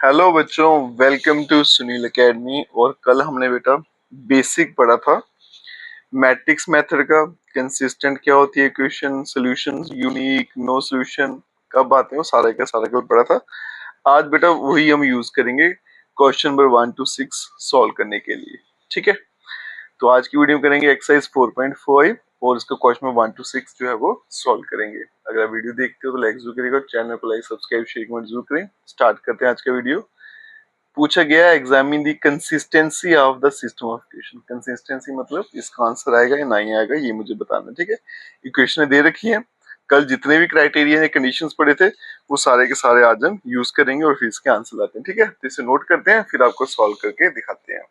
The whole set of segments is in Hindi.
हेलो बच्चों, वेलकम टू सुनील एकेडमी। और कल हमने बेटा बेसिक पढ़ा था मैट्रिक्स मेथड का। कंसिस्टेंट क्या होती है, equation, solutions, unique, no solution कब आते हैं, वो सारा का सारा कल पढ़ा था। आज बेटा वही हम यूज करेंगे क्वेश्चन नंबर 1 to 6 सॉल्व करने के लिए। ठीक है, तो आज की वीडियो में करेंगे एक्सरसाइज 4.5 और इसका क्वेश्चन नंबर 1 to 6 जो है वो सॉल्व करेंगे। अगर आप वीडियो देखते हो तो लाइक जरूर करिएगा, चैनल को लाइक सब्सक्राइब शेयर कमेंट जरूर करें। स्टार्ट करते हैं आज का वीडियो। पूछा गया है examine the consistency of the system of equation. Consistency मतलब इसका आंसर आएगा या नहीं आएगा ये मुझे बताना है। ठीक है, इक्वेशन दे रखी है, कल जितने भी क्राइटेरिया या कंडीशंस पढ़े थे वो सारे के सारे आज हम यूज करेंगे और फिर इसके आंसर लाते हैं। ठीक है, तो इसे नोट करते हैं फिर आपको सॉल्व करके दिखाते हैं।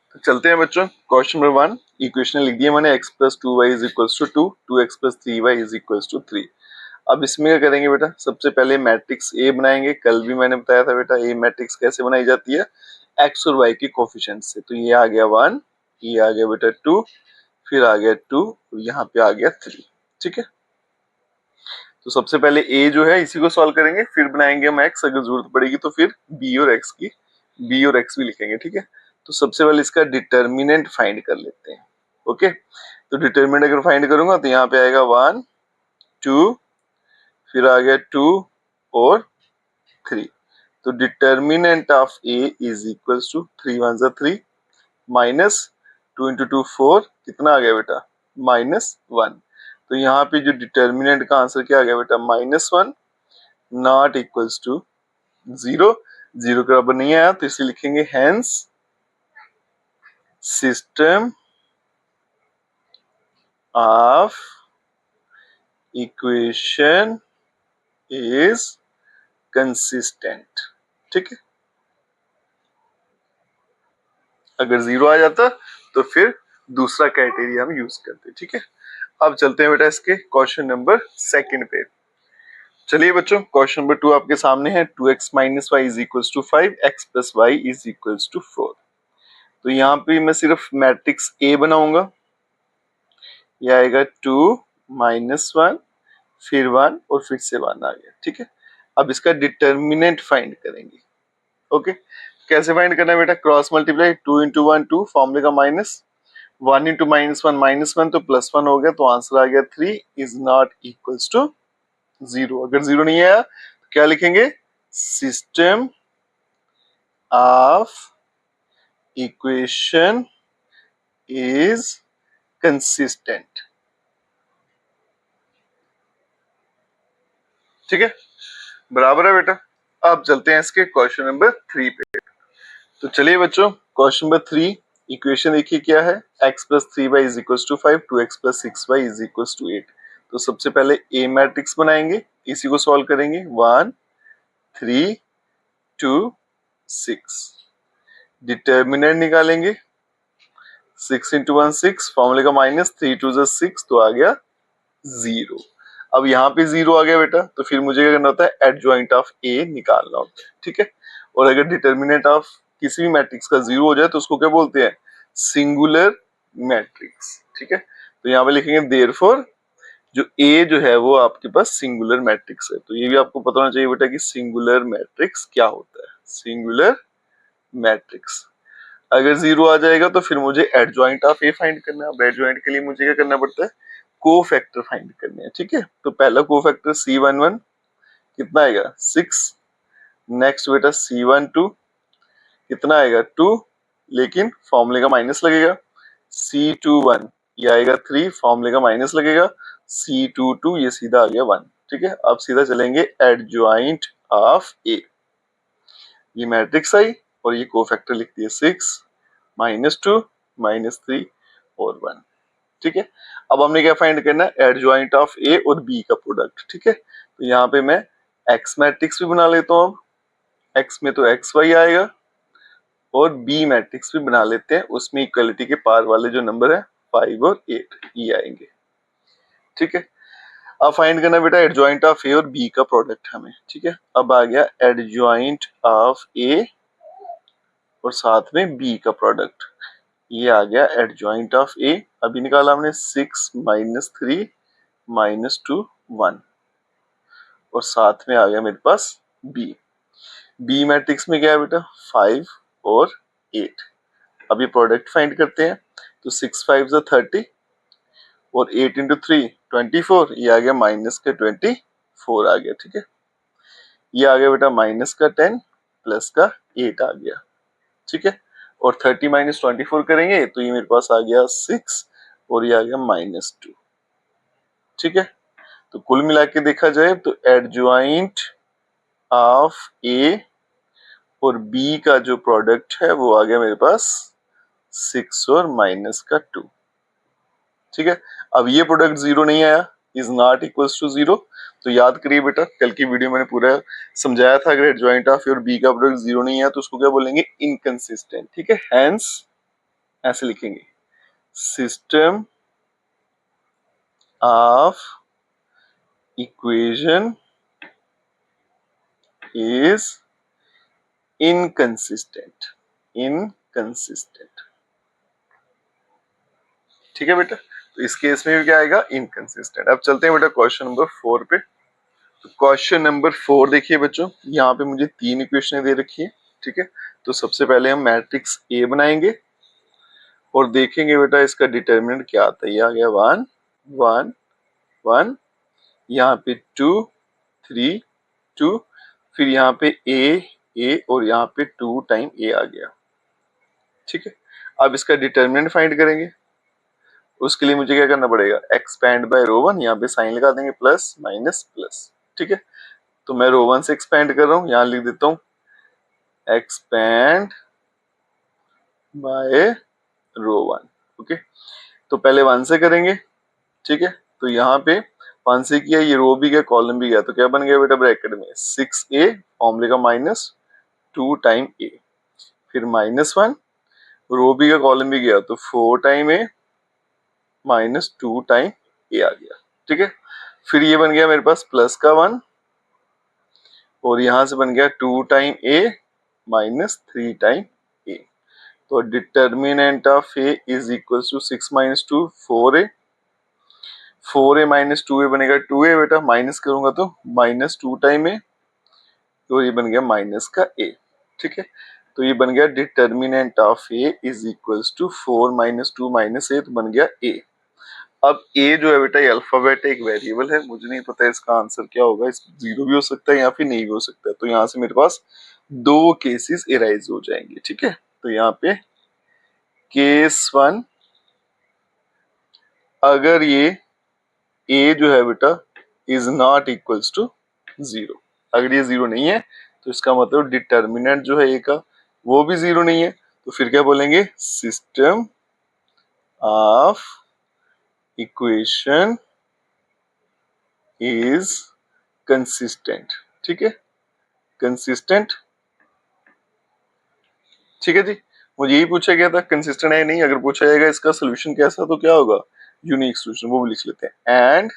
तो चलते हैं बच्चों, क्वेश्चन नंबर 1 इक्वेशन लिख दिया मैंने, x plus 2y is equals to 2, 2x plus 3y is equals to 3। अब इसमें क्या करेंगे बेटा, सबसे पहले मैट्रिक्स ए बनाएंगे। कल भी मैंने बताया था बेटा ए मैट्रिक्स कैसे बनाई जाती है, एक्स और वाई के कोफिशिएंट से। तो ये आ गया 1, ये आ गया बेटा 2, फिर आ गया 2, यहाँ पे आ गया 3। ठीक है, तो सबसे पहले ए जो है इसी को सॉल्व करेंगे, फिर बनाएंगे हम एक्स, अगर जरूरत पड़ेगी तो फिर बी और एक्स की, बी और एक्स भी लिखेंगे। ठीक है, तो सबसे पहले इसका डिटर्मिनेंट फाइंड कर लेते हैं। ओके, तो डिटर्मिनेंट अगर फाइंड करूंगा तो यहाँ पे आएगा 1 2, फिर आ गया 2 और 3। तो determinant of A is equals to 3 1 जा 3 माइनस 2 इंटू 2 4, कितना आ गया बेटा -1। तो यहाँ पे जो डिटर्मिनेंट का आंसर क्या आ गया बेटा -1, नॉट इक्वल्स टू 0। 0 के बराबर नहीं आया तो इसे लिखेंगे hence system of equation is consistent. ठीक है, अगर 0 आ जाता तो फिर दूसरा क्राइटेरिया हम यूज करते। ठीक है, अब चलते हैं बेटा इसके क्वेश्चन नंबर 2 पे। चलिए बच्चों, क्वेश्चन नंबर 2 आपके सामने है, 2x minus Y is equals to 5, x plus Y is equals to 4। तो यहाँ पे मैं सिर्फ मैट्रिक्स ए बनाऊंगा, यह आएगा 2 -1 फिर 1 और फिर से 1 आ गया। ठीक है, अब इसका डिटर्मिनेंट फाइंड करेंगे। ओके, कैसे फाइंड करना है बेटा, क्रॉस मल्टीप्लाई, 2 इंटू 1 2, फॉर्मूले का माइनस, 1 इंटू -1 तो +1 हो गया, तो आंसर आ गया 3 इज नॉट इक्वल्स टू 0। अगर 0 नहीं आया तो क्या लिखेंगे, system of equation is consistent. ठीक है, बराबर है बेटा। अब चलते हैं इसके क्वेश्चन नंबर 3 पे। तो चलिए बच्चों, क्वेश्चन नंबर 3 इक्वेशन देखिए क्या है, x plus 3y is equals to 5, 2x plus 6y is equals to 8। तो सबसे पहले ए मैट्रिक्स बनाएंगे, इसी को सॉल्व करेंगे, 1 3 2 6। डिटर्मिनेंट निकालेंगे, 6 इंटू 1 6, फॉर्मूले का माइनस, 3 2 6 तो आ गया 0। अब यहाँ पे 0 आ गया बेटा, तो फिर मुझे क्या करना होता है, एडजॉइंट ऑफ ए निकालना होता है। ठीक है, और अगर डिटर्मिनेंट ऑफ किसी भी मैट्रिक्स का 0 हो जाए तो उसको क्या बोलते हैं, सिंगुलर मैट्रिक्स। ठीक है, तो यहाँ पे लिखेंगे देयरफॉर जो ए जो है वो आपके पास सिंगुलर मैट्रिक्स है। तो ये भी आपको पता होना चाहिए बेटा कि सिंगुलर मैट्रिक्स क्या होता है। सिंगुलर मैट्रिक्स अगर 0 आ जाएगा तो फिर मुझे एडजॉइंट ऑफ ए फाइंड करना है। अब एडजॉइंट के लिए मुझे क्या करना पड़ता है, कोफैक्टर फाइंड करने हैं। ठीक है, तो पहला कोफैक्टर C11 कितना आएगा 6, नेक्स्ट बेटा C12 कितना आएगा 2, लेकिन फॉर्मूले का माइनस लगेगा, C21 ये आएगा 3, फॉर्मूले का माइनस लगेगा, C22 ये सीधा आ गया 1। ठीक है, अब सीधा चलेंगे एडजॉइंट ऑफ ए, ये मैट्रिक्स आई और ये कोफैक्टर लिख दिए 6 -2 -3 और 1। ठीक है, अब हमने क्या फाइंड करना है, एडजॉइंट ऑफ ए और बी का प्रोडक्ट। ठीक है, तो यहाँ पे मैं एक्स मैट्रिक्स भी बना लेता हूँ। अब एक्स में तो एक्स वाई आएगा और बी मैट्रिक्स भी बना लेते हैं, उसमें इक्वलिटी के पार वाले जो नंबर है 5 और 8 ये आएंगे। ठीक है, अब फाइंड करना बेटा एडजॉइंट ऑफ ए और बी का प्रोडक्ट हमें। ठीक है, अब आ गया एडजॉइंट ऑफ ए और साथ में बी का प्रोडक्ट, ये आ गया एडजॉइंट ऑफ ए। अभी निकाला हमने 6 -3 -2 1 और साथ में आ गया मेरे पास बी। बी मैट्रिक्स में क्या है बेटा 5 और 8। अब ये प्रोडक्ट फाइंड करते हैं, तो 6 5 30 और 8 इंटू 3 24, ये आ गया माइनस का 24 आ गया। ठीक है, ये आ गया बेटा माइनस का 10 प्लस का 8 आ गया। ठीक है, और 30 माइनस 24 करेंगे तो ये मेरे पास आ गया 6 और ये आ गया -2। ठीक है, तो कुल मिला के देखा जाए तो एडजॉइंट ऑफ ए और बी का जो प्रोडक्ट है वो आ गया मेरे पास 6 और माइनस का 2। ठीक है, अब ये प्रोडक्ट जीरो नहीं आया, is not equals to zero. तो याद करिए बेटा, कल की वीडियो मैंने पूरा समझाया था, अगर एडजॉइंट ऑफ ए और बी का प्रोडक्ट जीरो नहीं है तो उसको क्या बोलेंगे, इनकंसिस्टेंट। ठीक है, हेंस ऐसे लिखेंगे, system of equation is inconsistent. Inconsistent. ठीक है बेटा, तो इस केस में भी क्या आएगा, इनकंसिस्टेंट। अब चलते हैं बेटा क्वेश्चन नंबर 4 पे। तो क्वेश्चन नंबर 4 देखिए बच्चों, यहाँ पे मुझे 3 इक्वेशन दे रखी है। ठीक है, तो सबसे पहले हम मैट्रिक्स ए बनाएंगे और देखेंगे बेटा इसका डिटर्मिनेंट क्या आता है। ये आ गया 1 1 1, यहाँ पे 2 3 2, फिर यहाँ पे ए और यहाँ पे 2 टाइम ए आ गया। ठीक है, अब इसका डिटर्मिनेंट फाइंड करेंगे। उसके लिए मुझे क्या करना पड़ेगा, एक्सपैंड बाय रो वन, यहाँ पे साइन लगा देंगे प्लस माइनस प्लस। ठीक है, तो मैं रो वन से एक्सपैंड कर रहा हूँ, यहाँ लिख देता हूँ एक्सपैंड बाय रो वन। ओके, तो पहले वन से करेंगे। ठीक है, तो यहाँ पे वन से किया, ये रो भी गया कॉलम भी गया, तो क्या बन गया बेटा ब्रैकेट में 6a फॉर्मूले का माइनस 2 टाइम ए, फिर -1, रो भी गया कॉलम भी गया, तो 4 टाइम ए -2 टाइम ए आ गया। ठीक है, फिर ये बन गया मेरे पास प्लस का 1 और यहां से बन गया 2 टाइम ए -3 टाइम ए। तो determinant of A is equal to 6 - 2 4a, 4a - 2a बनेगा 2a बेटा, माइनस करूंगा तो -2 टाइम ए, तो ये बन गया माइनस का a। ठीक है, तो ये बन गया determinant of A is equal to 4 - 2 - a, तो बन गया a। अब a जो है बेटा ये अल्फाबेट एक वेरिएबल है, मुझे नहीं पता इसका आंसर क्या होगा, इस जीरो भी हो सकता है या फिर नहीं भी हो सकता है। तो यहाँ से मेरे पास 2 केसेस एराइज हो जाएंगे। ठीक है, तो यहाँ पे केस 1, अगर ये a जो है बेटा इज नॉट इक्वल्स टू 0, अगर ये 0 नहीं है तो इसका मतलब डिटर्मिनेंट जो है a का वो भी 0 नहीं है। तो फिर क्या बोलेंगे, system of equation is consistent. ठीक है, कंसिस्टेंट। ठीक है जी, मुझे यही पूछा गया था कंसिस्टेंट है नहीं, अगर पूछा जाएगा इसका सोल्यूशन कैसा तो क्या होगा, यूनिक सोल्यूशन, वो भी लिख लेते हैं, एंड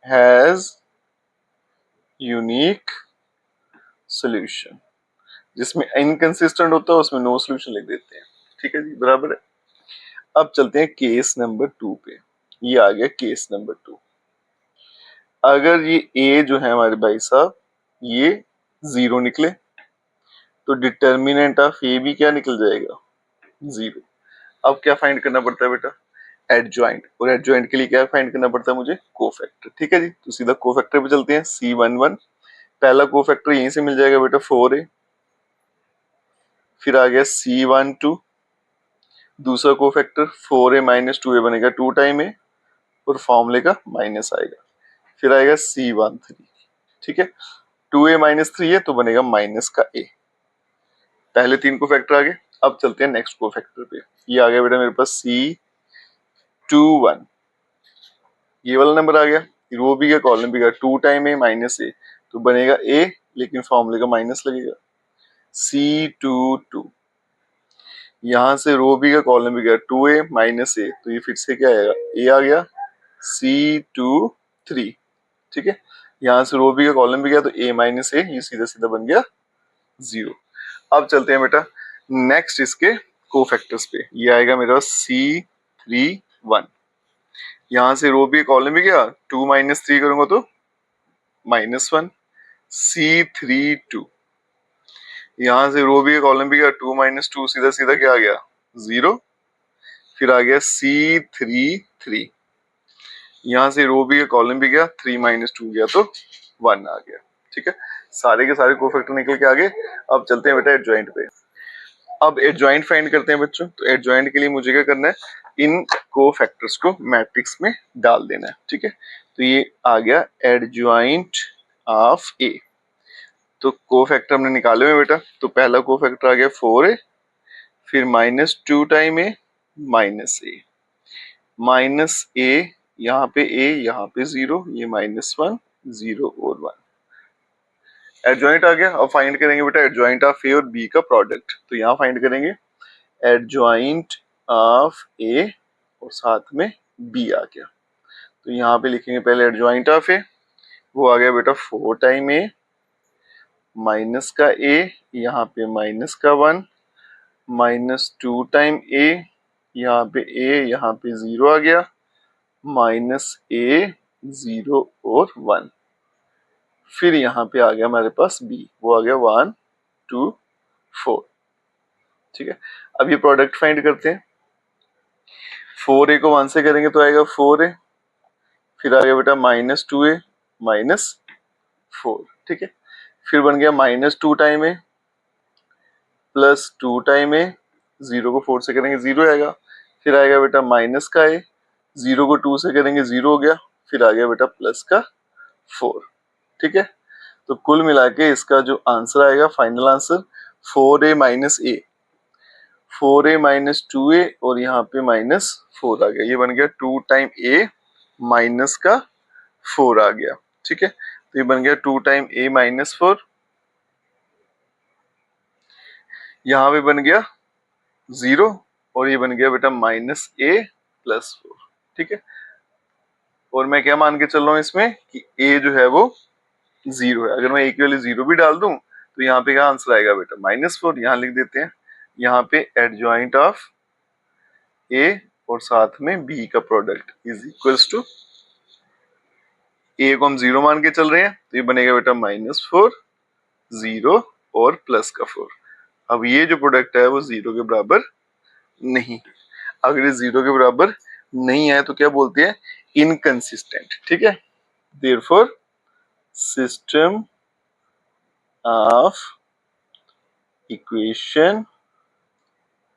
हैज यूनिक सोल्यूशन। जिसमें इनकंसिस्टेंट होता है उसमें नो सोल्यूशन लिख देते हैं। ठीक है जी, बराबर है। अब चलते हैं केस नंबर 2 पे। ये आ गया केस नंबर 2। अगर ये ए जो है हमारे भाई साहब ये 0 निकले तो डिटर्मिनेंट ऑफ ए भी क्या निकल जाएगा, 0। अब क्या फाइंड करना पड़ता है बेटा, एडजॉइंट, और एडजॉइंट के लिए क्या फाइंड करना पड़ता है मुझे, कोफैक्टर। ठीक है जी, तो सीधा कोफैक्टर पे चलते हैं। C11 पहला कोफैक्टर यहीं से मिल जाएगा बेटा 4a, फिर आ गया C12 दूसरा कोफैक्टर 4a - 2a बनेगा 2 टाइम ए और फॉर्मूले का माइनस आएगा, फिर आएगा C13। ठीक है, 2a - 3 है तो बनेगा माइनस का a। पहले 3 कोफैक्टर आ गए। अब चलते हैं नेक्स्ट कोफैक्टर पे। ये आ गया बेटा मेरे पास C21, ये वाला नंबर आ गया, रो भी गया कॉलम भी गया, 2 टाइम ए माइनस ए तो बनेगा a, लेकिन फॉर्मूले का माइनस लगेगा। C22 यहां से रो भी गया कॉलम भी गया, 2a - a तो ये फिर से क्या आएगा, a आ गया। C23 ठीक है, यहाँ से रो भी गया कॉलम भी गया तो a - a, ये सीधा सीधा बन गया 0। अब चलते हैं बेटा नेक्स्ट इसके कोफैक्टर्स पे। ये आएगा मेरा C31, यहाँ से रो भी कॉलम भी गया, 2 - 3 करूंगा तो -1। C32 यहाँ से रो भी गया कॉलम भी गया, 2 माइनस 2 सीधा सीधा क्या आ गया 0, फिर आ गया C33, यहाँ से रो भी गया कॉलम भी गया, 3 माइनस 2 गया तो 1 आ गया। ठीक है, सारे के सारे कोफैक्टर निकल के आ गए। अब चलते हैं बेटा एडजॉइंट पे। अब एडजॉइंट फाइंड करते हैं बच्चों। तो एडजॉइंट के लिए मुझे क्या करना है, इन कोफैक्टर्स को मैट्रिक्स में डाल देना है। ठीक है, तो ये आ गया एडजॉइंट ऑफ ए। तो कोफैक्टर हमने निकाले हुए बेटा, तो पहला कोफैक्टर आ गया 4a, फिर -2 टाइम ए माइनस ए, माइनस ए, यहाँ पे a, यहाँ पे 0, ये -1, 0 और 1। एडजॉइंट आ गया। अब फाइंड करेंगे बेटा एडजॉइंट ऑफ ए और बी का प्रोडक्ट। तो यहाँ फाइंड करेंगे एडजॉइंट ऑफ ए और साथ में बी आ गया। तो यहाँ पे लिखेंगे पहले एडजॉइंट ऑफ ए, वो आ गया बेटा 4 टाइम ए माइनस का ए, यहाँ पे माइनस का 1, -2 टाइम ए, यहाँ पे a, यहाँ पे 0 आ गया, -a, 0 और 1। फिर यहाँ पे आ गया हमारे पास b, वो आ गया 1 2 4। ठीक है, अब ये प्रोडक्ट फाइंड करते हैं। 4a को 1 से करेंगे तो आएगा 4a, फिर आ गया बेटा -2a -4। ठीक है, फिर बन गया -2 टाइम ए प्लस 2 टाइम ए, 0 को 4 से करेंगे 0 आएगा, फिर आएगा बेटा माइनस का ए, 0 को 2 से करेंगे 0 हो गया, फिर आ गया बेटा प्लस का 4। ठीक है, तो कुल मिला के इसका जो आंसर आएगा फाइनल आंसर 4a माइनस ए, 4a माइनस 2a और यहाँ पे -4 आ गया। ये बन गया 2 टाइम a माइनस का 4 आ गया। ठीक है, तो ये बन गया 2 टाइम a -4, यहाँ पे बन गया 0 और ये बन गया बेटा -a प्लस 4। ठीक है, और मैं क्या मान के चल रहा हूँ इसमें कि a जो है वो 0 है। अगर मैं a की वैल्यू 0 भी डाल दूं तो यहाँ पे क्या आंसर आएगा बेटा -4। यहाँ लिख देते हैं, यहाँ पे एडजॉइंट ऑफ a और साथ में b का product is equals to, a को हम 0 मान के चल रहे हैं तो ये बनेगा बेटा -4, 0 और प्लस का 4। अब ये जो प्रोडक्ट है वो 0 के बराबर नहीं। अगर ये 0 के बराबर नहीं है तो क्या बोलते हैं, इनकंसिस्टेंट। ठीक है, therefore system of equation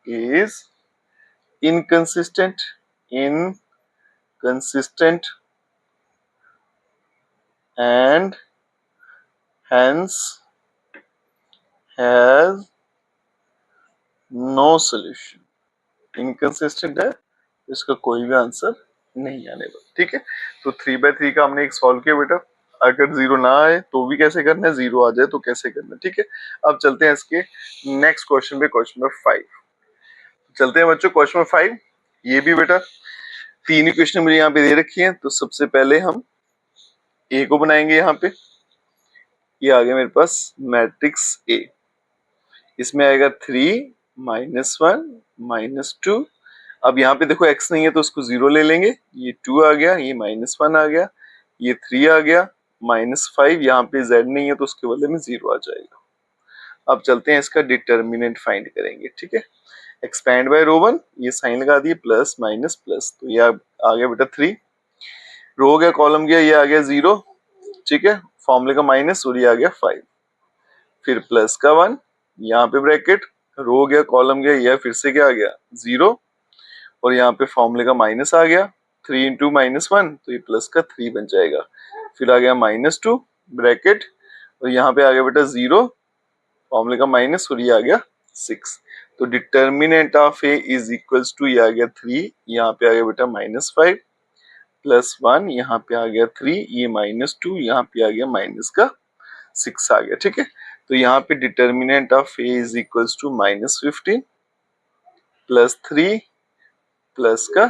is inconsistent and hence has no solution। Inconsistent है, इसका कोई भी आंसर नहीं आने वाला। ठीक है, तो 3/3 का हमने एक सॉल्व किया बेटा। अगर 0 ना आए तो भी कैसे करना है, 0 आ जाए तो कैसे करना है। ठीक है, अब चलते हैं इसके नेक्स्ट क्वेश्चन पे, क्वेश्चन नंबर 5 चलते हैं बच्चों। क्वेश्चन नंबर 5 ये भी बेटा 3 इक्वेशन मुझे यहाँ पे दे रखी है। तो सबसे पहले हम ए को बनाएंगे। यहाँ पे ये आ गया मेरे पास मैट्रिक्स ए, इसमें आएगा 3 -1 -2। अब यहाँ पे देखो x नहीं है तो उसको 0 ले लेंगे, ये 2 आ गया, ये -1 आ गया, ये 3 आ गया, -5, यहाँ पे z नहीं है तो उसके बदले में 0 आ जाएगा। अब चलते हैं इसका डिटर्मिनेंट फाइंड करेंगे। ठीक है, एक्सपैंड बाय रो 1, ये साइन लगा दिए, प्लस माइनस प्लस, तो ये आ गया बेटा 3, रो गया कॉलम गया, ये आ गया 0। ठीक है, फॉर्मूले का माइनस और ये आ गया 5, फिर प्लस का 1, यहाँ पे ब्रैकेट, रो गया कॉलम गया, यह फिर से क्या आ गया 0 और यहाँ पे फॉर्मूले का माइनस आ गया, 3 इंटू -1 तो ये प्लस का 3 बन जाएगा, फिर आ गया -2 ब्रैकेट और यहाँ पे आ गया बेटा 0, फॉर्मूले का माइनस और ये आ गया 6। तो determinant of A is equals to, ये आ गया 3, यहाँ पे आ गया बेटा -5 प्लस 1, यहाँ पे आ गया 3, ये -2, यहाँ पे आ गया माइनस का 6 आ गया। ठीक है, तो यहाँ पे determinant of A is equals to -15 plus 3 plus का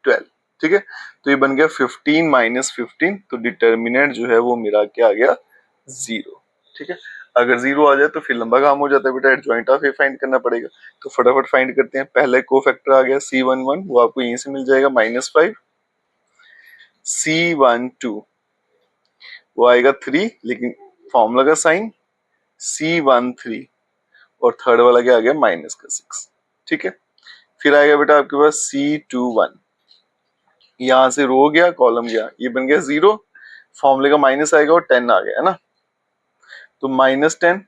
12। ठीक है, तो ये बन गया 15 -15, तो डिटर्मिनेंट जो है वो मेरा क्या आ गया 0। ठीक है, अगर 0 आ जाए तो फिर लंबा काम हो जाता है बेटा, एडजॉइंट ऑफ ए फाइंड करना पड़ेगा। तो फटाफट फाइंड करते हैं। पहले कोफैक्टर आ गया C11, वो आपको यहीं से मिल जाएगा -5, C12 वो आएगा 3, लेकिन फॉर्मूला का साइन C13 और थर्ड वाला क्या आ गया माइनस का 6। ठीक है, फिर आएगा बेटा आपके पास C21, यहां से रो गया कॉलम गया, ये बन गया 0, फॉर्मूले का माइनस आएगा और 10 आ गया है ना, तो -10,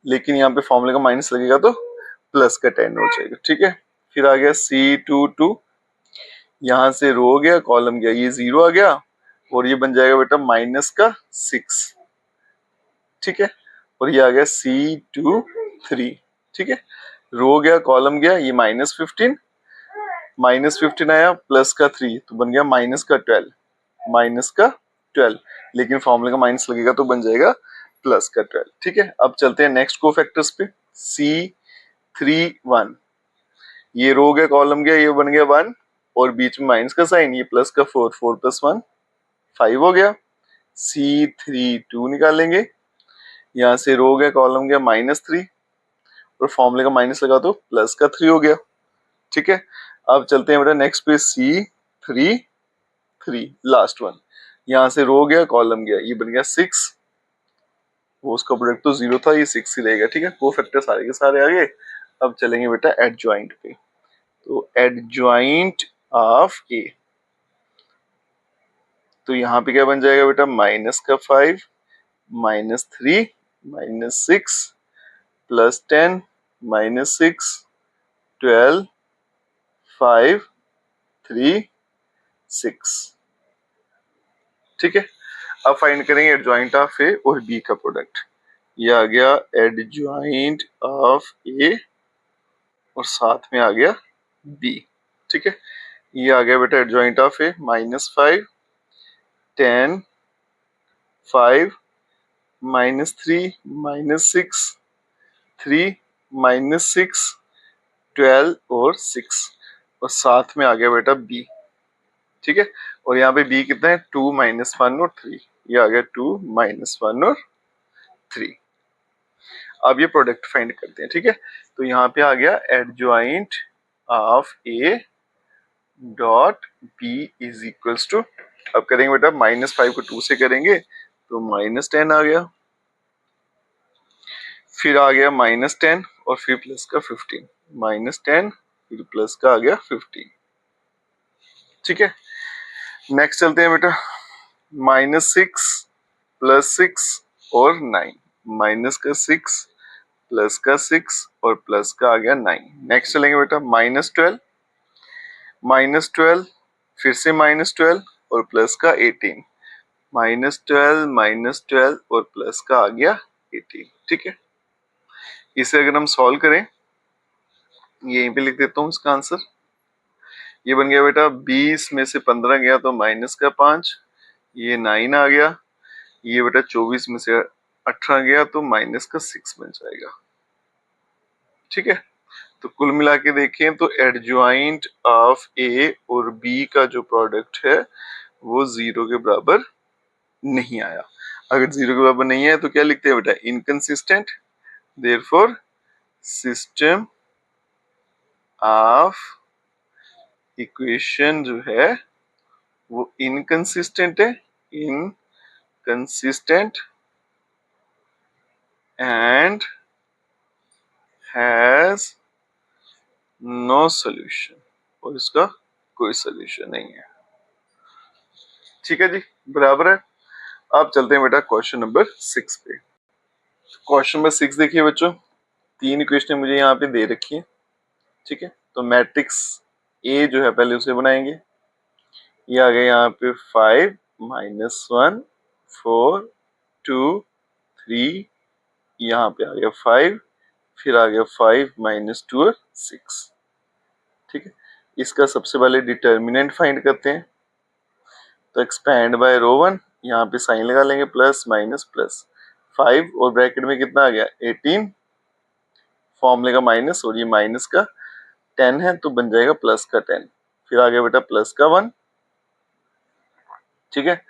लेकिन यहाँ पे फॉर्मूले का माइनस लगेगा तो प्लस का 10 हो जाएगा। ठीक है, फिर आ गया C22, यहां से रो गया कॉलम गया, ये 0 आ गया और ये बन जाएगा बेटा माइनस का 6। ठीक है, और ये आ गया C23। ठीक है, रो गया कॉलम गया, ये -15, -15 आया प्लस का 3 तो बन गया -12, -12, लेकिन फॉर्मूले का माइनस लगेगा तो बन जाएगा प्लस का 12। ठीक है, अब चलते हैं नेक्स्ट कोफैक्टर्स पे। C31, ये रो गया कॉलम गया, ये बन गया 1 और बीच में माइनस का साइन, ये प्लस का 4, 4 + 1 5 हो गया। C32 निकालेंगे, यहाँ से रो गया कॉलम गया -3 और फॉर्मूले का माइनस लगा तो प्लस का 3 हो गया। ठीक है, अब चलते हैं बेटा नेक्स्ट पे C33, लास्ट वन, यहाँ से रो गया कॉलम गया, ये बन गया 6, वो उसका प्रोडक्ट तो 0 था, ये 6 ही रहेगा। ठीक है, कोफैक्टर सारे के सारे आ गए। अब चलेंगे बेटा एडजॉइंट पे, तो एडजॉइंट ऑफ ए, तो यहाँ पे क्या बन जाएगा बेटा माइनस का 5, -3, -6 +10, -6 12 5 3 6। ठीक है, अब फाइंड करेंगे एडजॉइंट ऑफ ए और बी का प्रोडक्ट। ये आ गया एडजॉइंट ऑफ ए और साथ में आ गया बी। ठीक है, ये आ गया बेटा एडजॉइंट ऑफ ए -5 10 5 -3 -6 3 -6 12 और 6 और साथ में आ गया बेटा बी। ठीक है, और यहाँ पे बी कितना है 2 -1 और 3, ये आ गया 2 -1 और 3। अब ये प्रोडक्ट फाइंड करते हैं। ठीक है, तो यहाँ पे आ गया adjoint of A dot B is equals to, अब करेंगे बेटा -5 को 2 से करेंगे तो -10 आ गया, फिर आ गया -10 और फिर प्लस का 15, -10 फिर प्लस का आ गया 15। ठीक है, नेक्स्ट चलते हैं बेटा -6 +6 और 9, माइनस का 6 प्लस का 6 और प्लस का आ गया 9। नेक्स्ट चलेंगे बेटा -12 फिर से -12 और प्लस का 18, -12 और प्लस का आ गया 18। ठीक है, इसे अगर हम सॉल्व करें, यहीं पे लिख देता हूं इसका आंसर, ये बन गया बेटा 20 में से 15 गया तो माइनस का 5, ये 9 आ गया, ये बेटा 24 में से 18 गया तो माइनस का 6 बन जाएगा। ठीक है, तो कुल मिला के देखें तो एडजॉइंट ऑफ ए और बी का जो प्रोडक्ट है वो 0 के बराबर नहीं आया। अगर 0 के बराबर नहीं है तो क्या लिखते हैं बेटा inconsistent, therefore system of equation जो है वो इनकंसिस्टेंट है, inconsistent and has no solution, और इसका कोई सॉल्यूशन नहीं है। ठीक है जी, बराबर है। अब चलते हैं बेटा क्वेश्चन नंबर 6 पे। क्वेश्चन नंबर 6 देखिए बच्चों, 3 इक्वेशन मुझे यहाँ पे दे रखी है। ठीक है, तो मैट्रिक्स ए जो है पहले उसे बनाएंगे। ये आ गया यहाँ पे 5 -1 4 2 3, यहाँ पे आ गया 5, फिर आ गया 5 -2 और 6। ठीक है, इसका सबसे पहले डिटर्मिनेंट फाइंड करते हैं, तो एक्सपैंड बाय रो 1, यहाँ पे साइन लगा लेंगे प्लस माइनस प्लस 5 और ब्रैकेट में कितना आ गया 18, फॉर्मूले का माइनस और ये माइनस का 10 है तो बन जाएगा प्लस का 10, फिर आ गया बेटा प्लस का 1। ठीक है,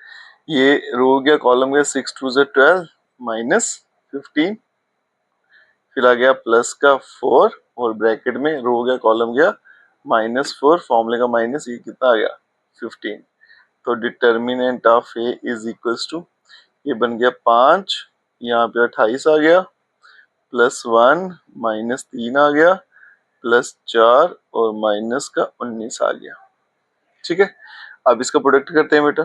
ये रो गया कॉलम गया 6 2 12 -15, फिर आ गया प्लस का 4 और ब्रैकेट में रो गया कॉलम गया -4, फॉर्मूले का माइनस, ये कितना आ गया 15, तो determinant of A is equals to, ये बन गया 5, यहाँ पे 28 आ गया +1 -3 आ गया, +4 और माइनस का 19 आ गया। ठीक है, अब इसका प्रोडक्ट करते हैं बेटा।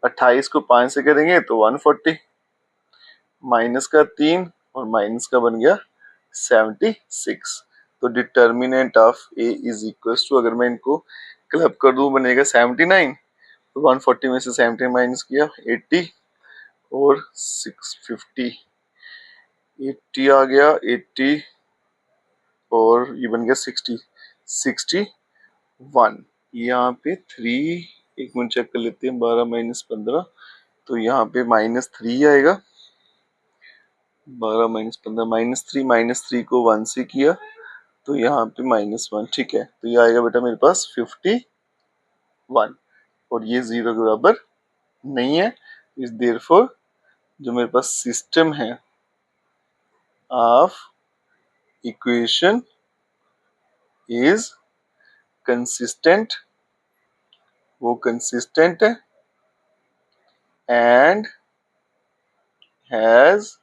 28 को 5 से करेंगे तो 140, माइनस का 3 और माइनस का बन गया 76। तो determinant of A is equal to, अगर मैं इनको क्लब कर दूं बनेगा 79। तो 140 में से 70 माइनस किया 80 और 650, 80 आ गया, 80 और ये बन गया 61। यहाँ पे 3, एक मिनट चेक कर लेते हैं, 12 - 15, तो यहाँ पे -3 आएगा। 12 - 15 -3 को 1 से किया तो यहाँ पे -1। ठीक है, तो ये आएगा बेटा मेरे पास 51 और ये 0 के बराबर नहीं है। इस देयरफॉर जो मेरे पास सिस्टम है ऑफ इक्वेशन इज कंसिस्टेंट, वो कंसिस्टेंट है एंड हैज